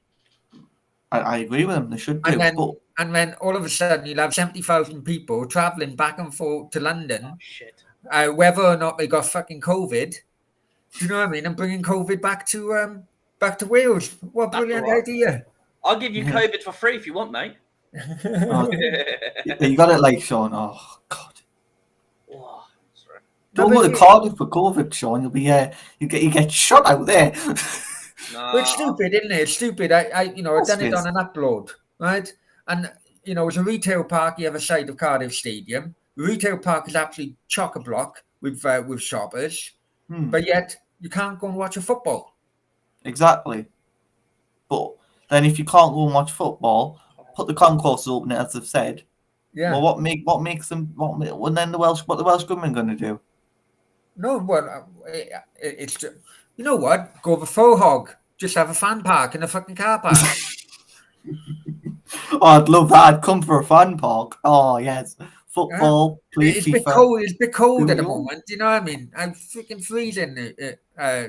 I agree with them. They should do. And then all of a sudden, you'll have 70,000 people travelling back and forth to London. Oh, shit. Whether or not they got fucking COVID. Do you know what I mean? And bringing COVID back to Wales. What a brilliant idea. I'll give you COVID for free if you want, mate. You got it like Sean. Oh, God. Oh, sorry. Don't go to Cardiff for COVID, Sean. You'll be you get shot out there. Well, it's stupid, isn't it? It's stupid. I've done it on an upload, right? And it's a retail park the other side of Cardiff Stadium. The retail park is actually chock-a-block with shoppers, but yet you can't go and watch a football. Exactly. But then if you can't go and watch football, put the concourses open, as I've said. Yeah. Well, what makes them? What then the Welsh government going to do? No, well, it's just, you know what? Go the faux hog. Just have a fan park in a fucking car park. Oh, I'd love that. I'd come for a fan park. Oh yes, football. Play it's FIFA. It's a bit cold at the moment. You know what I mean? I'm freaking freezing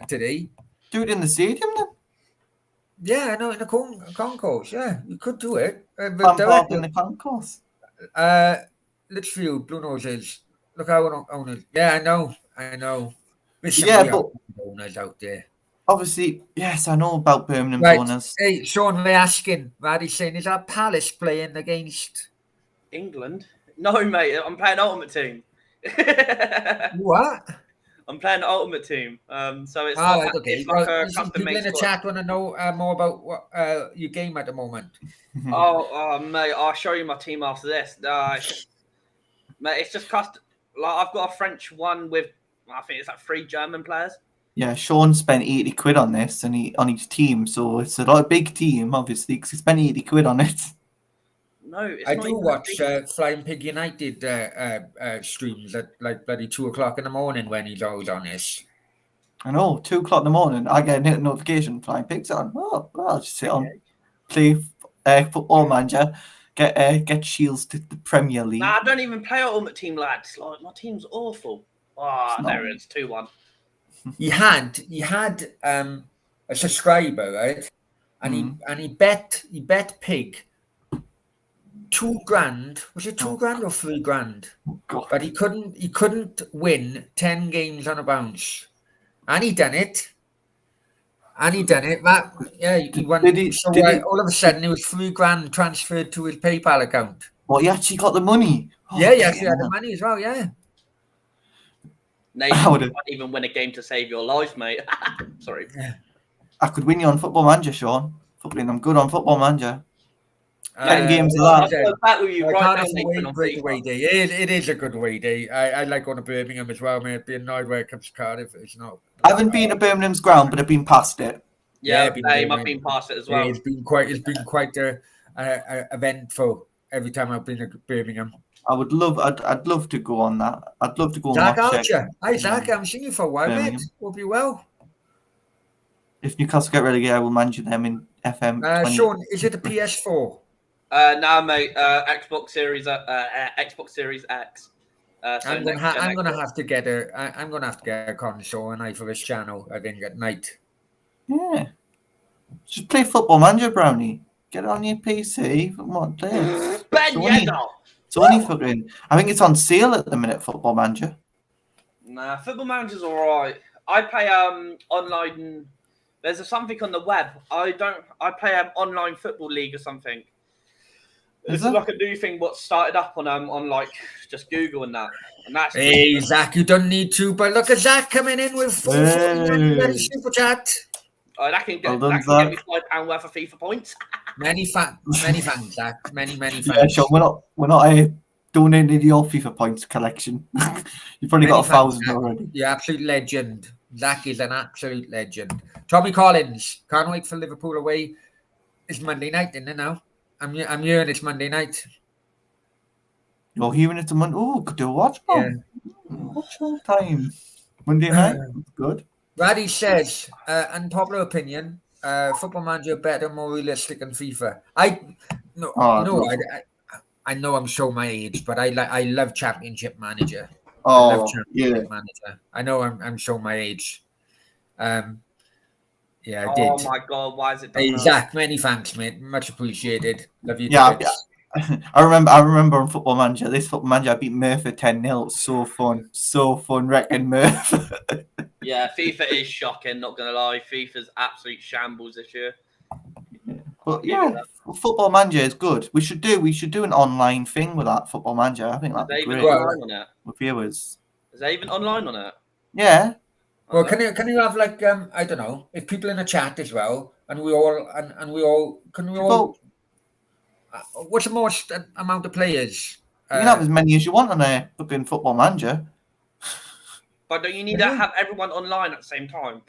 today. Do it in the stadium then. Yeah, I know, in the concourse. Yeah, you could do it. Fan park in the concourse. Litchfield, Blue Noses. Look how owners. Yeah, I know. There's some owners out there. Obviously, yes, I know about Birmingham owners. Hey, Sean, they're asking, Raddy's saying, is that Palace playing against England? No, mate, I'm playing Ultimate Team. What? I'm playing the Ultimate Team. So it's okay. It's like a custom people in the chat want to know more about what your game at the moment. Oh, mate, I'll show you my team after this. Mate, it's just custom. Like, I've got a French one with, I think it's like 3 German players. Yeah, Sean spent 80 quid on this and on his team, so it's a big team, obviously, because he spent 80 quid on it. No, it's I not do even watch big. Flying Pig United streams at like bloody 2:00 in the morning when he's always on this. I know, 2:00 in the morning, I get a notification, Flying Pig's on. Oh, I'll just sit on, play Football Manager, get Shields to the Premier League. Nah, I don't even play Ultimate Team, lads. Like, my team's awful. Oh, there it is, 2-1. He had a subscriber, right? And he bet Pig $2,000. Was it $2,000 or $3,000? God. But he couldn't win 10 games on a bounce, and he done it. That he won. All of a sudden, it was $3,000 transferred to his PayPal account. Well, he actually got the money. Yeah, he actually had the money as well. Yeah. No, you can't even win a game to save your life, mate. Sorry. I could win you on Football Manager, Sean. Fucking, I'm good on Football Manager. 10 games of I'll that. go back with you I right can't now, afford Nathan, on great FIFA. away day. It is a good away day. I like going to Birmingham as well, mate. Be annoyed where it comes to Cardiff. It's not. I haven't been to Birmingham's ground, but I've been past it. Yeah, same. I've been past it as well. It's been quite a eventful every time I've been to Birmingham. I'd love to go on that. I'd love to go Zach and watch Archer. it. Hi, Zach. I haven't seen you for a while, mate. Hope you well. If Newcastle get relegated, I will manage them in FM. Sean, is it a PS4? No, mate. Xbox Series X. I'm gonna have to get a console and for this channel. I think at night. Yeah. Just play Football Manager, Brownie. Get it on your PC. What, play it. It's only fucking. I think it's on sale at the minute, Football Manager. Nah, Football Manager's alright. I play online. There's something on the web. I play online football league or something. It's like a new thing what started up on like just Google and that. And that's hey Zach, you don't need to, but look at Zach coming in with super chat. Oh, that can get me £5 worth of FIFA points. Many thanks, Zach. Many thanks. Yeah, sure. We're not donating your FIFA points collection. You've probably got 1,000 already. You're absolute legend. Zach is an absolute legend. Tommy Collins, can't wait for Liverpool away. It's Monday night, isn't it now? I'm hearing it's Monday night. You're hearing it's a Monday. Oh, could do a watch on. Yeah. Watch on time. Monday night. Good. Raddy says, unpopular opinion, Football Manager better, more realistic than FIFA. I know I'm showing my age, but I love Championship Manager. Manager. I know I'm showing my age. Yeah, I did. Oh my God, why is it done? Hey, Zach, many thanks, mate. Much appreciated. Love you. Yeah. I remember on Football Manager, I beat Murph at 10-0. It was so fun wrecking Murph. Yeah, FIFA is shocking, not gonna lie. FIFA's absolute shambles this year. But yeah, Football Manager is good. We should do an online thing with that Football Manager. I think that'd be great. On it? With viewers. Is there even online on it? Yeah. Well, can you have like I don't know, if people in the chat as well, and we all what's the most amount of players? You can have as many as you want on a fucking Football Manager. But don't you need to have everyone online at the same time?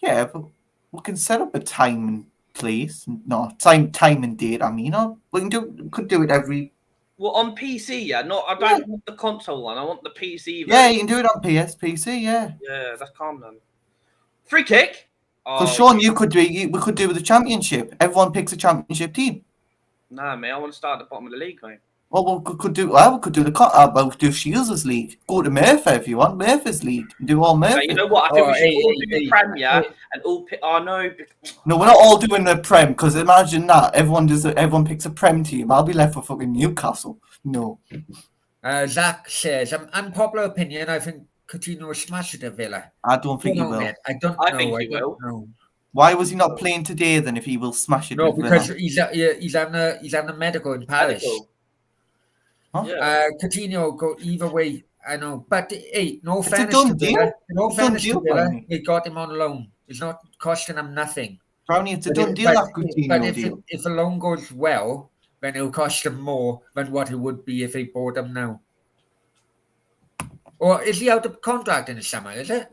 Yeah, but we can set up a time and place. No, time and date. I mean, we could do it every. Well, on PC, yeah. I don't want the console one. I want the PC version. Yeah, you can do it on PC. Yeah. Yeah, that's calm then. Free kick. Because Sean, we could do with the championship. Everyone picks a championship team. Nah, mate. I want to start at the bottom of the league, mate. Well, we could do Shields' league. Go to Murphy if you want Murphy's league and do all Murphy. You know what? I think we should all do the Premier and all pick. Oh no. No, we're not all doing the Prem because imagine that everyone picks a Prem team. I'll be left with fucking Newcastle. No. Zach says, unpopular opinion. I think Coutinho will smash it at Villa. I don't think he will. Man. I don't know. I think he will. Know. Why was he not playing today then? If he will smash it? No, because he's having a medical in Paris. Huh? Coutinho go either way. I know, but hey, no fairness to Villa. No fairness to Villa. They got him on loan. It's not costing him nothing. Brownie, it's a done deal. That Coutinho deal. If a loan goes well, then it'll cost them more than what it would be if they bought him now. Or is he out of contract in the summer? Is it?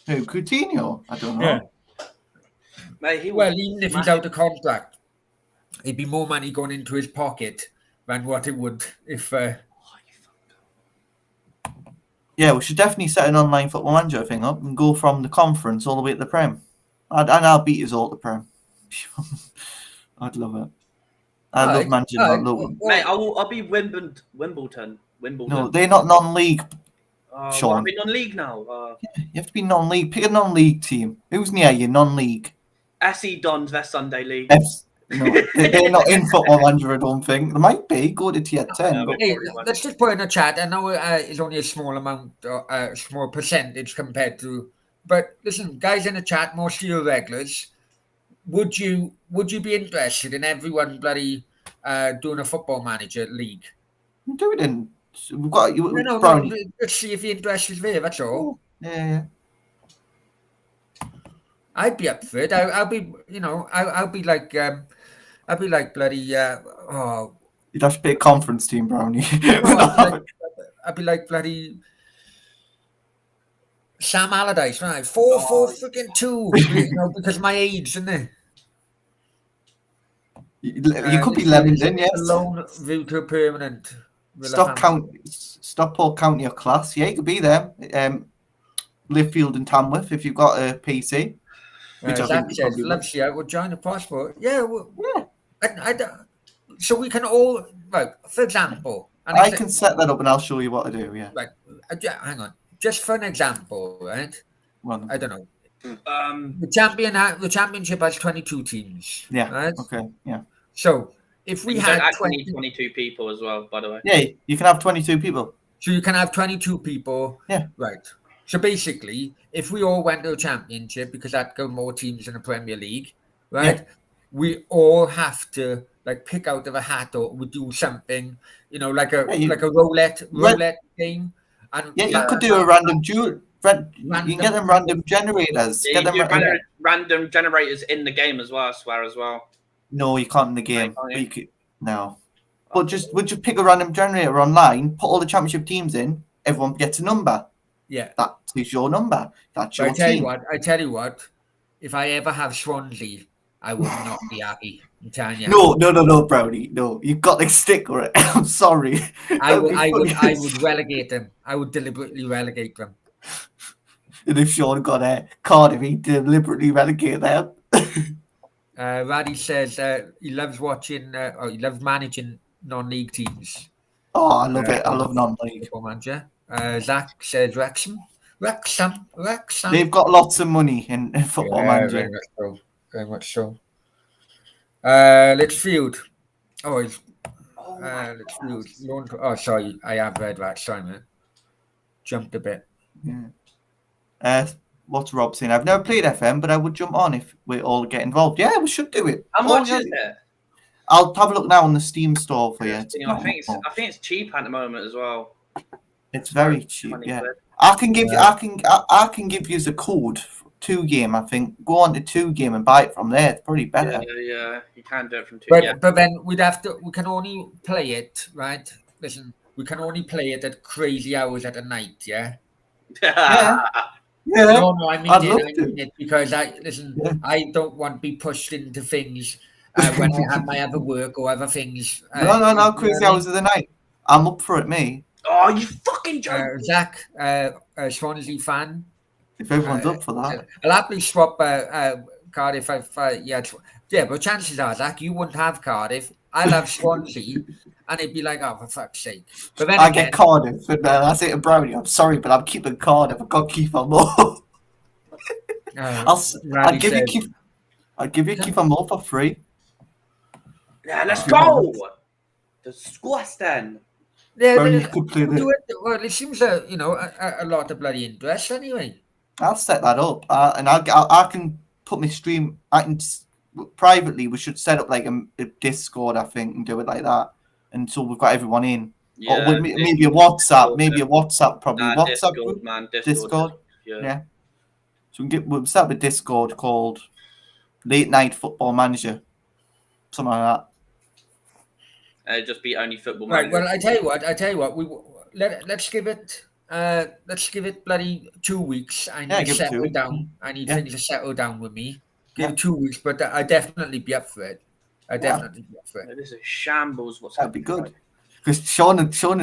Who, Coutinho? I don't know. Yeah. Mate, even if he's out of contract, it'd be more money going into his pocket than what it would if. Yeah, we should definitely set an online Football Manager thing up and go from the conference all the way to the Prem. And I'll beat us all at the Prem. I'd love it. I love managing. Mate, I'll be Wimbledon. No, they're not non-league. Sean. I'll be non-league now. Yeah, you have to be non-league. Pick a non-league team. Who's near you? Non-league. SE Dons, their Sunday league. No, they're not in Football Manager, I don't think. They might be. Go to tier 10. No, but Hey, Probably won't. let's just put in a chat. I know it's only a small amount, a small percentage compared to. But listen, guys in the chat, most of you regulars, would you be interested in everyone bloody doing a Football Manager league? do it in. We've got you, No, Brownie. let's see if the interest is there. That's all. Yeah. I'd be up for it. I'll be, I'll be like bloody. Oh, You'd have to be a conference team, Brownie. no, I'd be like bloody Sam Allardyce, right? 4-4-2, because of my age, isn't it? You could be Leamington, yes. Loan view to permanent. Stop counting your class. Yeah, you could be there. Livefield and Tamworth if you've got a PC. Which I Zach think says, loves you. I would join the passport. Yeah, so we can all, right, for example. And I can set that up and I'll show you what to do, yeah. Right, hang on. Just for an example, right? Well, I don't know. The championship has 22 teams. Yeah. Right? Okay. Yeah. So if we had actually need 22 people as well, by the way. Yeah, you can have 22 people. So you can have 22 people. Yeah. Right. So basically, if we all went to a championship, because that'd go more teams in the Premier League, right? Yeah. We all have to like pick out of a hat, or we do something, like a roulette game. And you could do a random you can get them random generators. Yeah, get them random generators in the game as well, I swear as well. No, you can't in the game. No. But would just pick a random generator online, put all the championship teams in, everyone gets a number. Yeah. That is your number. That's your team. I tell you what, if I ever have Swansea, I would not be happy. I'm telling you. No, Brownie. No, you've got to stick with it. I'm sorry. I would relegate them. I would deliberately relegate them. And if Sean got a Cardiff, he'd deliberately relegate them. Raddy says he loves watching, he loves managing non-league teams. Oh, I love it. I love non-league. Football Manager. Zach says Wrexham. They've got lots of money in Football Manager. Very much so. Litchfield. Litchfield. Oh, sorry. I have read that. Sorry, man. Jumped a bit. Yeah. What's Rob saying? I've never played FM, but I would jump on if we all get involved. Yeah, we should do it. How much is it? I'll have a look now on the Steam store for you. I think it's cheap at the moment as well. It's very cheap. Yeah, quid. I can give you the code. 2 game, I think. Go on to 2 game and buy it from there. It's probably better. Yeah, you can do it from 2. But then we can only play it, right? Listen, we can only play it at crazy hours at the night, yeah? Yeah. No, I mean it because I don't want to be pushed into things when I have my other work or other things. No, crazy hours of the night. I'm up for it, me. Oh, you fucking joke. Zach, Swansea fan. If everyone's up for that. I'll happily swap Cardiff. But chances are, Zach, you wouldn't have Cardiff. I'll have Swansea, and it'd be like, oh, for fuck's sake. But then I get Cardiff, and I say to Brownie, I'm sorry, but I'm keeping Cardiff. I've got Kiefer Moore. I'd give you Kiefer Moore for free. Yeah, let's go. Disgusting. Yeah, Brownie could play well, it seems a lot of bloody interest anyway. I'll set that up, and I can put my stream. I can privately. We should set up like a Discord, I think, and do it like that. And so we've got everyone in. Yeah, or maybe a WhatsApp. Maybe a WhatsApp. Probably WhatsApp. Discord, man. Discord. Yeah. So we'll set up a Discord called Late Night Football Manager, something like that. It'd just be only Football Right. Manager. Well, I tell you what. Let's give it bloody 2 weeks. I need to settle down. I need things to settle down with me. Give it 2 weeks, but I definitely be up for it. Definitely be up for it. This is shambles. That'd be good. Because Sean would join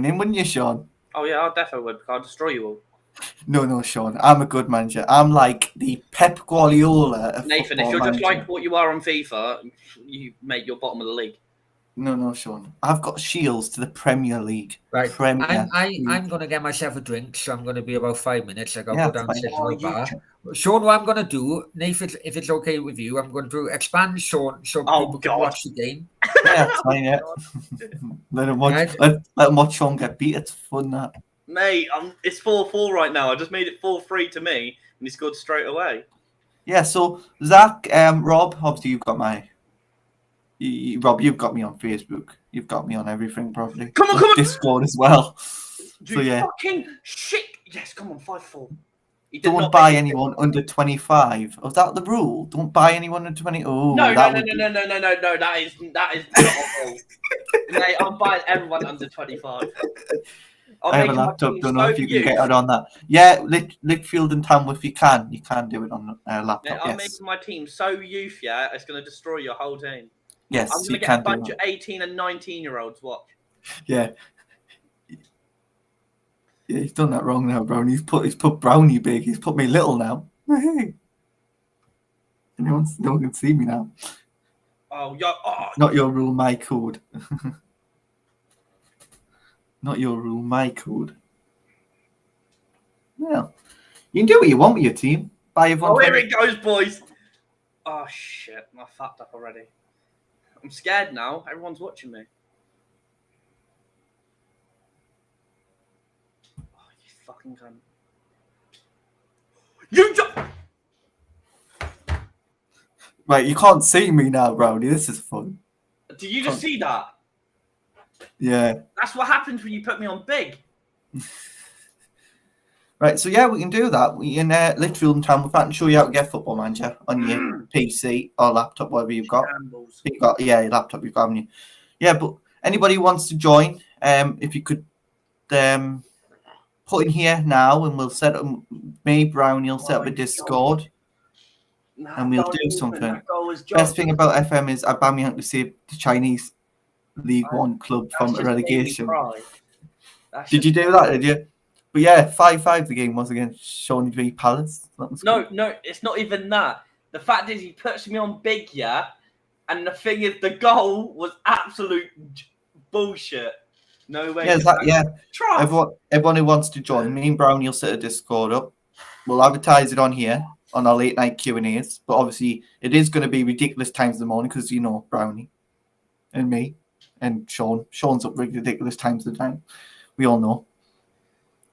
in, wouldn't you, Sean? Oh yeah, I definitely would. I'll destroy you all. No, Sean. I'm a good manager. I'm like the Pep Guardiola of Nathan, if you're just like what you are on FIFA, you make your bottom of the league. No, Sean. I've got Shields to the Premier League. Right. Premier I'm League. going to get myself a drink, so I'm going to be about 5 minutes. I got to Yeah, go that's fine. downstairs Oh, to the bar. Sean, what I'm going to do, Nath, if it's okay with you, I'm going to expand Sean so Oh, people can God. watch the game. Yeah, that's fine. Yeah. let him watch. Right. Let him watch Sean get beat. It's fun. That. Mate, it's 4-4 right now. I just made it 4-3 to me, and he scored straight away. Yeah. So Zach, Rob, obviously you've got Rob, you've got me on Facebook. You've got me on everything, probably. Come on. Discord as well. You So yeah. fucking shit. Yes, come on, 5-4. He did Don't not buy make it. anyone under 25. Was that the rule? Don't buy anyone under 20. Oh, No. that would be... That is not a rule. Mate, I'm buying everyone under 25. I'm I have a making my laptop. team Don't know so if you can youth. get it on that. Yeah, Lichfield and Tamworth, you can do it on a Mate, laptop. I'm Yes, making my team so youth, yeah, it's going to destroy your whole team. yes, I'm going to you get can a bunch do of 18 and 19-year-olds. Watch. it. Yeah, he's done that wrong now, Brownie. He's put Brownie big. He's put me little now. Hey, no one can see me now. Oh, yeah. Oh, Not your rule, my code. Not your rule, my code. Well, you can do what you want with your team. Buy everyone. oh, here it goes, boys. Oh, shit. I fucked up already. I'm scared now. Everyone's watching me. Oh, you fucking cunt. You Right, you can't see me now, Brownie. This is fun. Did you just see that? Yeah. That's what happens when you put me on big. Right, so yeah, we can do that. We can Lichfield and Tamworth. I can show you how to get Football Manager on your PC or laptop, whatever you've got. Shambles. Your laptop you've got, haven't you? Yeah, but anybody who wants to join, if you could put in here now, and we'll set up. Me, Brownie, will set up a Discord, and we'll do something. Best thing about FM is Aubameyang to save the Chinese League One club from relegation. Did you do that? Did you? But yeah, 5-5 the game was against Shawnee v Palace. No, it's not even that. The fact is, he puts me on big, yeah, and the thing is, the goal was absolute bullshit. No way. Yeah. Everyone who wants to join, me and Brownie will set a Discord up. We'll advertise it on here on our late night Q&As. But obviously, it is going to be ridiculous times in the morning because Brownie and me and Sean. Sean's up ridiculous times of the night. We all know.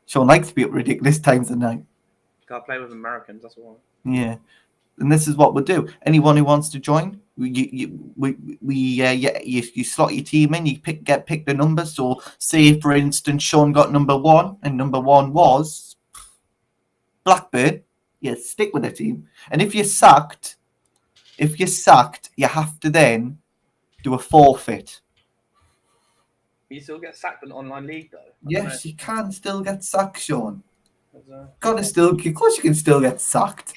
Sean likes to be up ridiculous times of the night. Can't play with Americans, that's all. Yeah. And this is what we'll do. Anyone who wants to join, you slot your team in. You pick the number. So, say for instance, Sean got number 1, and number 1 was Blackburn. Yeah, stick with the team. And if you're sacked, you have to then do a forfeit. You still get sacked in online league though. Yes, you can still get sacked, Sean. Of course, you can still get sacked.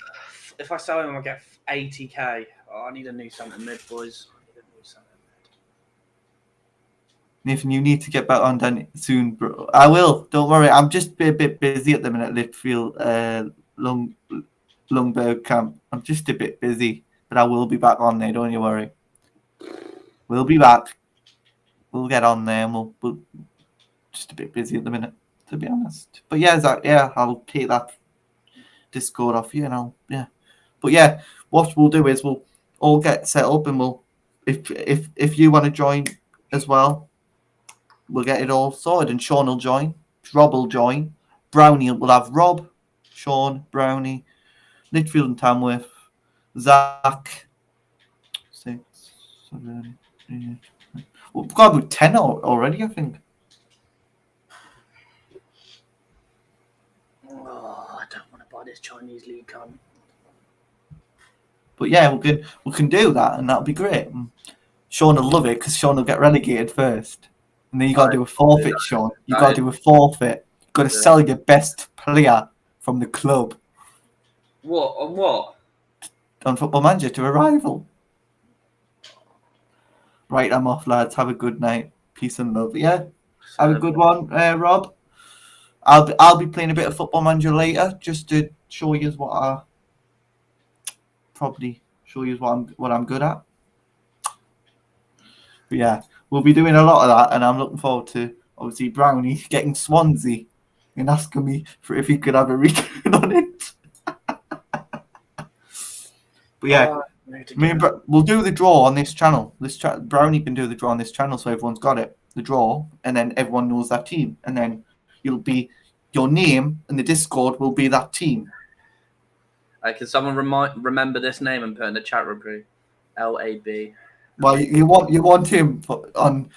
If I sell him, I'll get 80k. Oh, I need a new centre mid, boys. Nathan, you need to get back on done soon, bro. I will. Don't worry. I'm just a bit busy at the minute. Lichfield, Lungberg camp. I'm just a bit busy, but I will be back on there. Don't you worry. We'll be back. We'll get on there, and we'll just a bit busy at the minute, to be honest. But yeah, Zach, I'll take that Discord off you, But yeah, what we'll do is we'll all get set up, and we'll if you want to join as well, we'll get it all sorted, and Sean will join, Rob will join, Brownie will have Rob, Sean, Brownie, Lichfield and Tamworth, Zach, 6, 7, 8. We've got about 10 already, I think. Oh, I don't want to buy this Chinese league cunt. But yeah, we can do that, and that'll be great. And Sean will love it because Sean will get relegated first, and then you got to do a forfeit, Sean. You got to do a forfeit. You got to sell your best player from the club. What on what? On Football Manager to a rival. Right, I'm off, lads. Have a good night. Peace and love. Yeah, have a good one, Rob. I'll be playing a bit of Football Manager later, just to show you what I'm good at. But yeah, we'll be doing a lot of that, and I'm looking forward to obviously Brownie getting Swansea and asking me for if he could have a return on it. But yeah, we'll do the draw on this channel. Brownie can do the draw on this channel, so everyone's got it. The draw, and then everyone knows that team, and then your name and the Discord will be that team. Can someone remember this name and put in the chat room, please? LAB. Well, you want him on.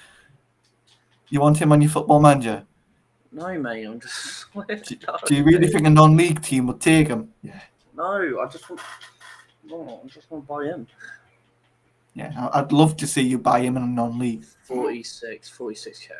You want him on your Football Manager? No, mate. I'm just. Do you really think a non-league team would take him? Yeah. No, I just want. No, I just want to buy him. Yeah, I'd love to see you buy him in a non-league. 46k.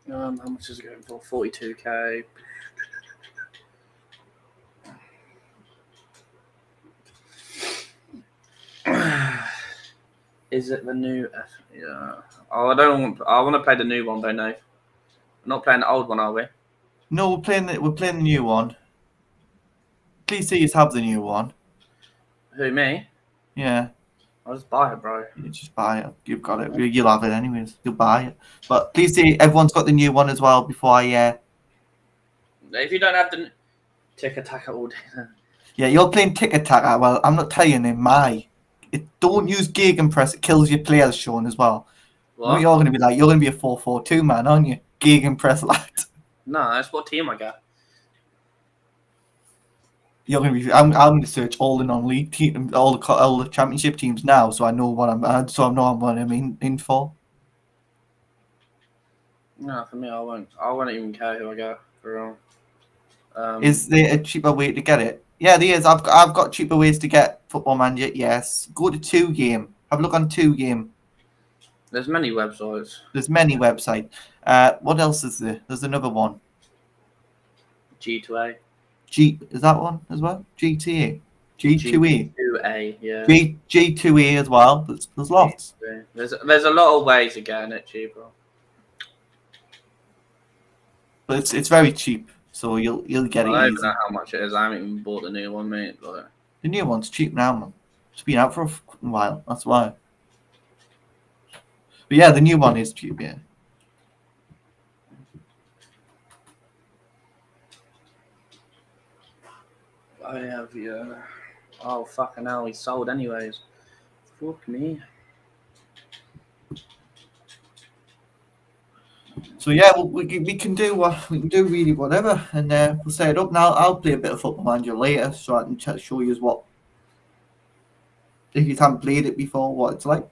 How much is it going for? 42k. Is it the new? Yeah. Oh, I don't want. I want to play the new one, though. No, we're not playing the old one, are we? No, we're playing the new one. Please say you have the new one. Who, me? Yeah. I'll just buy it, bro. You just buy it. You've got it. You'll have it anyways. You'll buy it. But please say everyone's got the new one as well before I. If you don't have the tick attack all day. Yeah, you're playing tick attack. Well, I'm not telling you, don't use gegenpress. It kills your players, Sean, as well. What? You're going to be like, you're going to be a 4-4-2 man, aren't you? Gegenpress lad. No, that's what team I got. You're going to be. I'm going to search all the non-league team, all the championship teams now, so I know what I'm. So I know what I'm in for. No, for me, I won't. I won't even care who I get for real. Is there a cheaper way to get it? Yeah, there is. I've got cheaper ways to get Football Manager. Yes, go to 2Game. Have a look on 2Game. There's many websites. There's many websites. What else is there? There's another one. G2A. Is that one as well? GTA. G2A. G2A, yeah. G2A as well. There's lots. There's a lot of ways of getting it cheaper. But it's very cheap, so you'll get it. I don't easy. even know how much it is. I haven't even bought the new one, mate. But the new one's cheap now, man. It's been out for a while. That's why. But yeah, the new one is cheap. Yeah. I have oh fucking hell, he's sold anyways. Fuck me. So yeah, we can do really whatever, and we'll set it up now. I'll play a bit of Football Manager later, so I can show you what, if you haven't played it before, what it's like.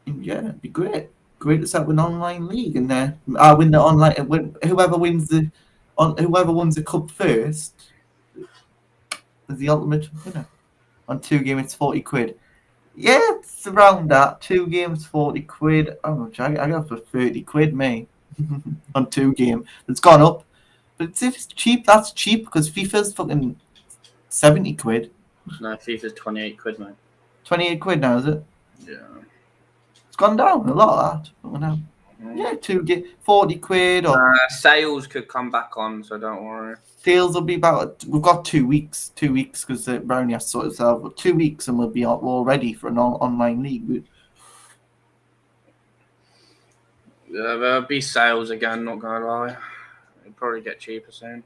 And yeah, it'd be great to set up an online league, and I win the online. Whoever wins the cup first is the ultimate winner. On 2Game, it's 40 quid. Yeah, it's around that. 2 games, 40 quid. How much? I got for 30 quid, mate. On 2Game. It's gone up. But if it's cheap, that's cheap, because FIFA's fucking 70 quid. No, FIFA's 28 quid, mate. 28 quid now, is it? Yeah. It's gone down a lot of that. Yeah, 40 quid. Or sales could come back on, so don't worry. Sales will be about. We've got 2 weeks. 2 weeks because Brownie has to sort itself. But 2 weeks and we'll be all ready for an online league. Yeah, there'll be sales again. Not gonna lie, it'll probably get cheaper soon.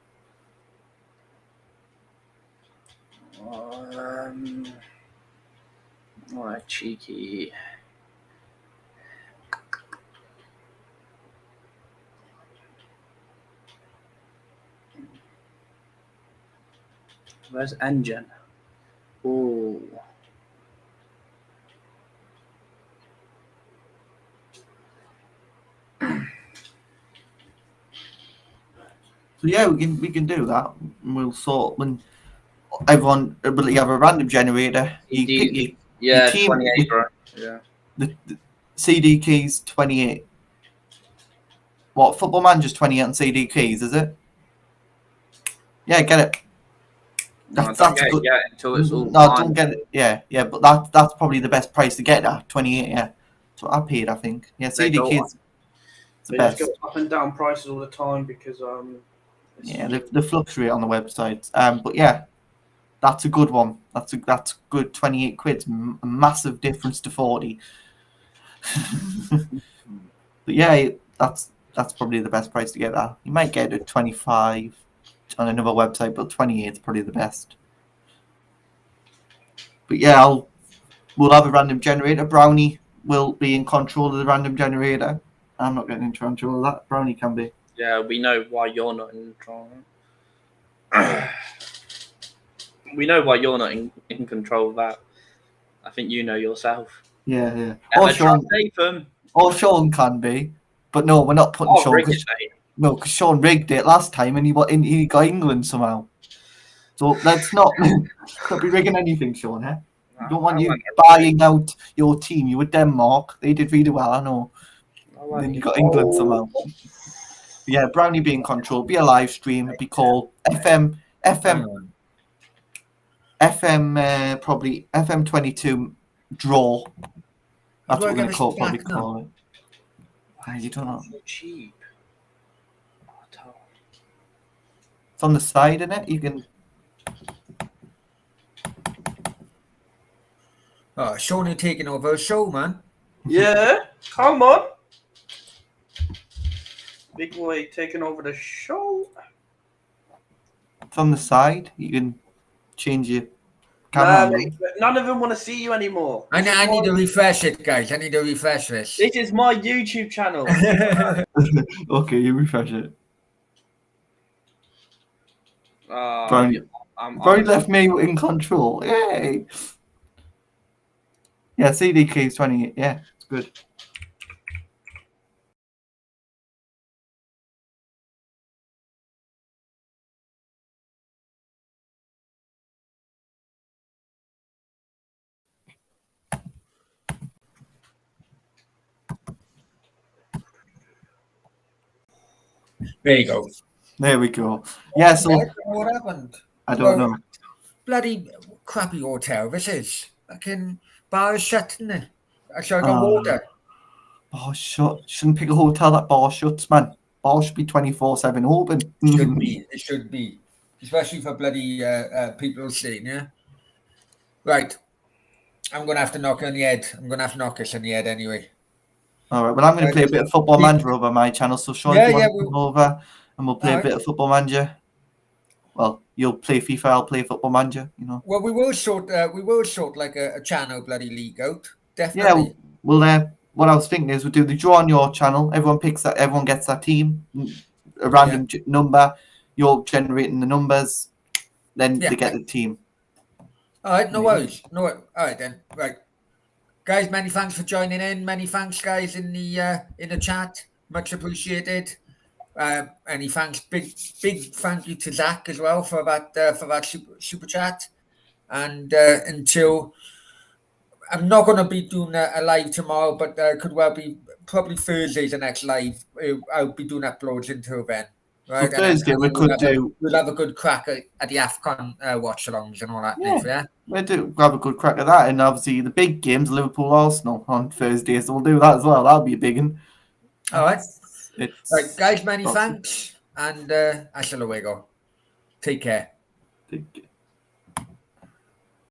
Alright, cheeky. Where's engine? Oh. So yeah, we can do that. We'll sort when everyone. But you have a random generator. You pick your team, 28, bro. Yeah. The CD keys 28. What Football Manager's 28 on CD keys, is it? Yeah, get it. No, That's don't get good. it yet until it's all No, fine. don't get it. Yeah, but that's probably the best price to get at 28. Yeah, that's what I paid. I think. Yeah, They go CDK's the They best. just go up and down prices all the time because it's Yeah, they fluctuate on the website. But yeah, that's a good one. That's good. 28 quid, a massive difference to 40. But yeah, that's probably the best price to get that. You might get it at 25 on another website, but 28 is probably the best. But yeah, we'll have a random generator. Brownie will be in control of the random generator. I'm not getting in control of that. Brownie can be. Yeah, we know why you're not in control. We know why you're not in control of that. I think you know yourself. Yeah. Ever trust Nathan? Or Sean can be. But no, we're not putting Oh, Sean. rig it, mate. No, because Sean rigged it last time and he got England somehow. So let's not be rigging anything, Sean. Eh? I don't want you buying out your team. You were Denmark. They did really well, I know. Then you got England somehow. Yeah, Brownie be in control. Be a live stream. It'd be called FM, probably FM 22 draw. That's what we're going to probably call it. You don't know. So cheap. It's on the side, isn't it? You can. Oh, Sean, you're taking over a show, man. Yeah, come on. Big boy taking over the show. It's on the side. You can change your camera. Mate, none of them want to see you anymore. I need to refresh it, guys. I need to refresh this. This is my YouTube channel. Okay, you refresh it. Brownie left me in control. Yay! Yeah, CDK is 28. Yeah, it's good. There you go. There we go. Yeah, so what happened? I don't know. Bloody crappy hotel. This is fucking bar is shut, isn't it? Actually, I got water. Bar shut. Shouldn't pick a hotel that bar shuts, man. Bar should be 24/7 open. Should be. It should be, especially for bloody people staying. Yeah. Right. I'm gonna have to knock on the head. I'm gonna have to knock us on the head anyway. All right. Well, I'm gonna play a bit of Football Manager over my channel. So Sean, if you want to come over and we'll play a bit of Football Manager. Well, you'll play FIFA, I'll play Football Manager, you know. Well, we will sort like a channel bloody league out. Definitely. Yeah, well, what I was thinking is we'll do the draw on your channel. Everyone picks that. Everyone gets that team, a random number. You're generating the numbers, then they get the team. All right, no worries. All right then. Right, guys. Many thanks for joining in. Many thanks, guys, in the chat. Much appreciated. Any thanks, big thank you to Zach as well for that super chat. And until I'm not going to be doing a live tomorrow, but could well be probably Thursday's the next live. I'll be doing uploads until then. Right, so Thursday we'll have a good crack at the AFCON watch-alongs and all that. Yeah, we'll have a good crack at that, and obviously the big games, Liverpool Arsenal on Thursday, so we'll do that as well. That'll be a big one. All right. Right, guys, many thanks, and hasta luego. Take care. Take care.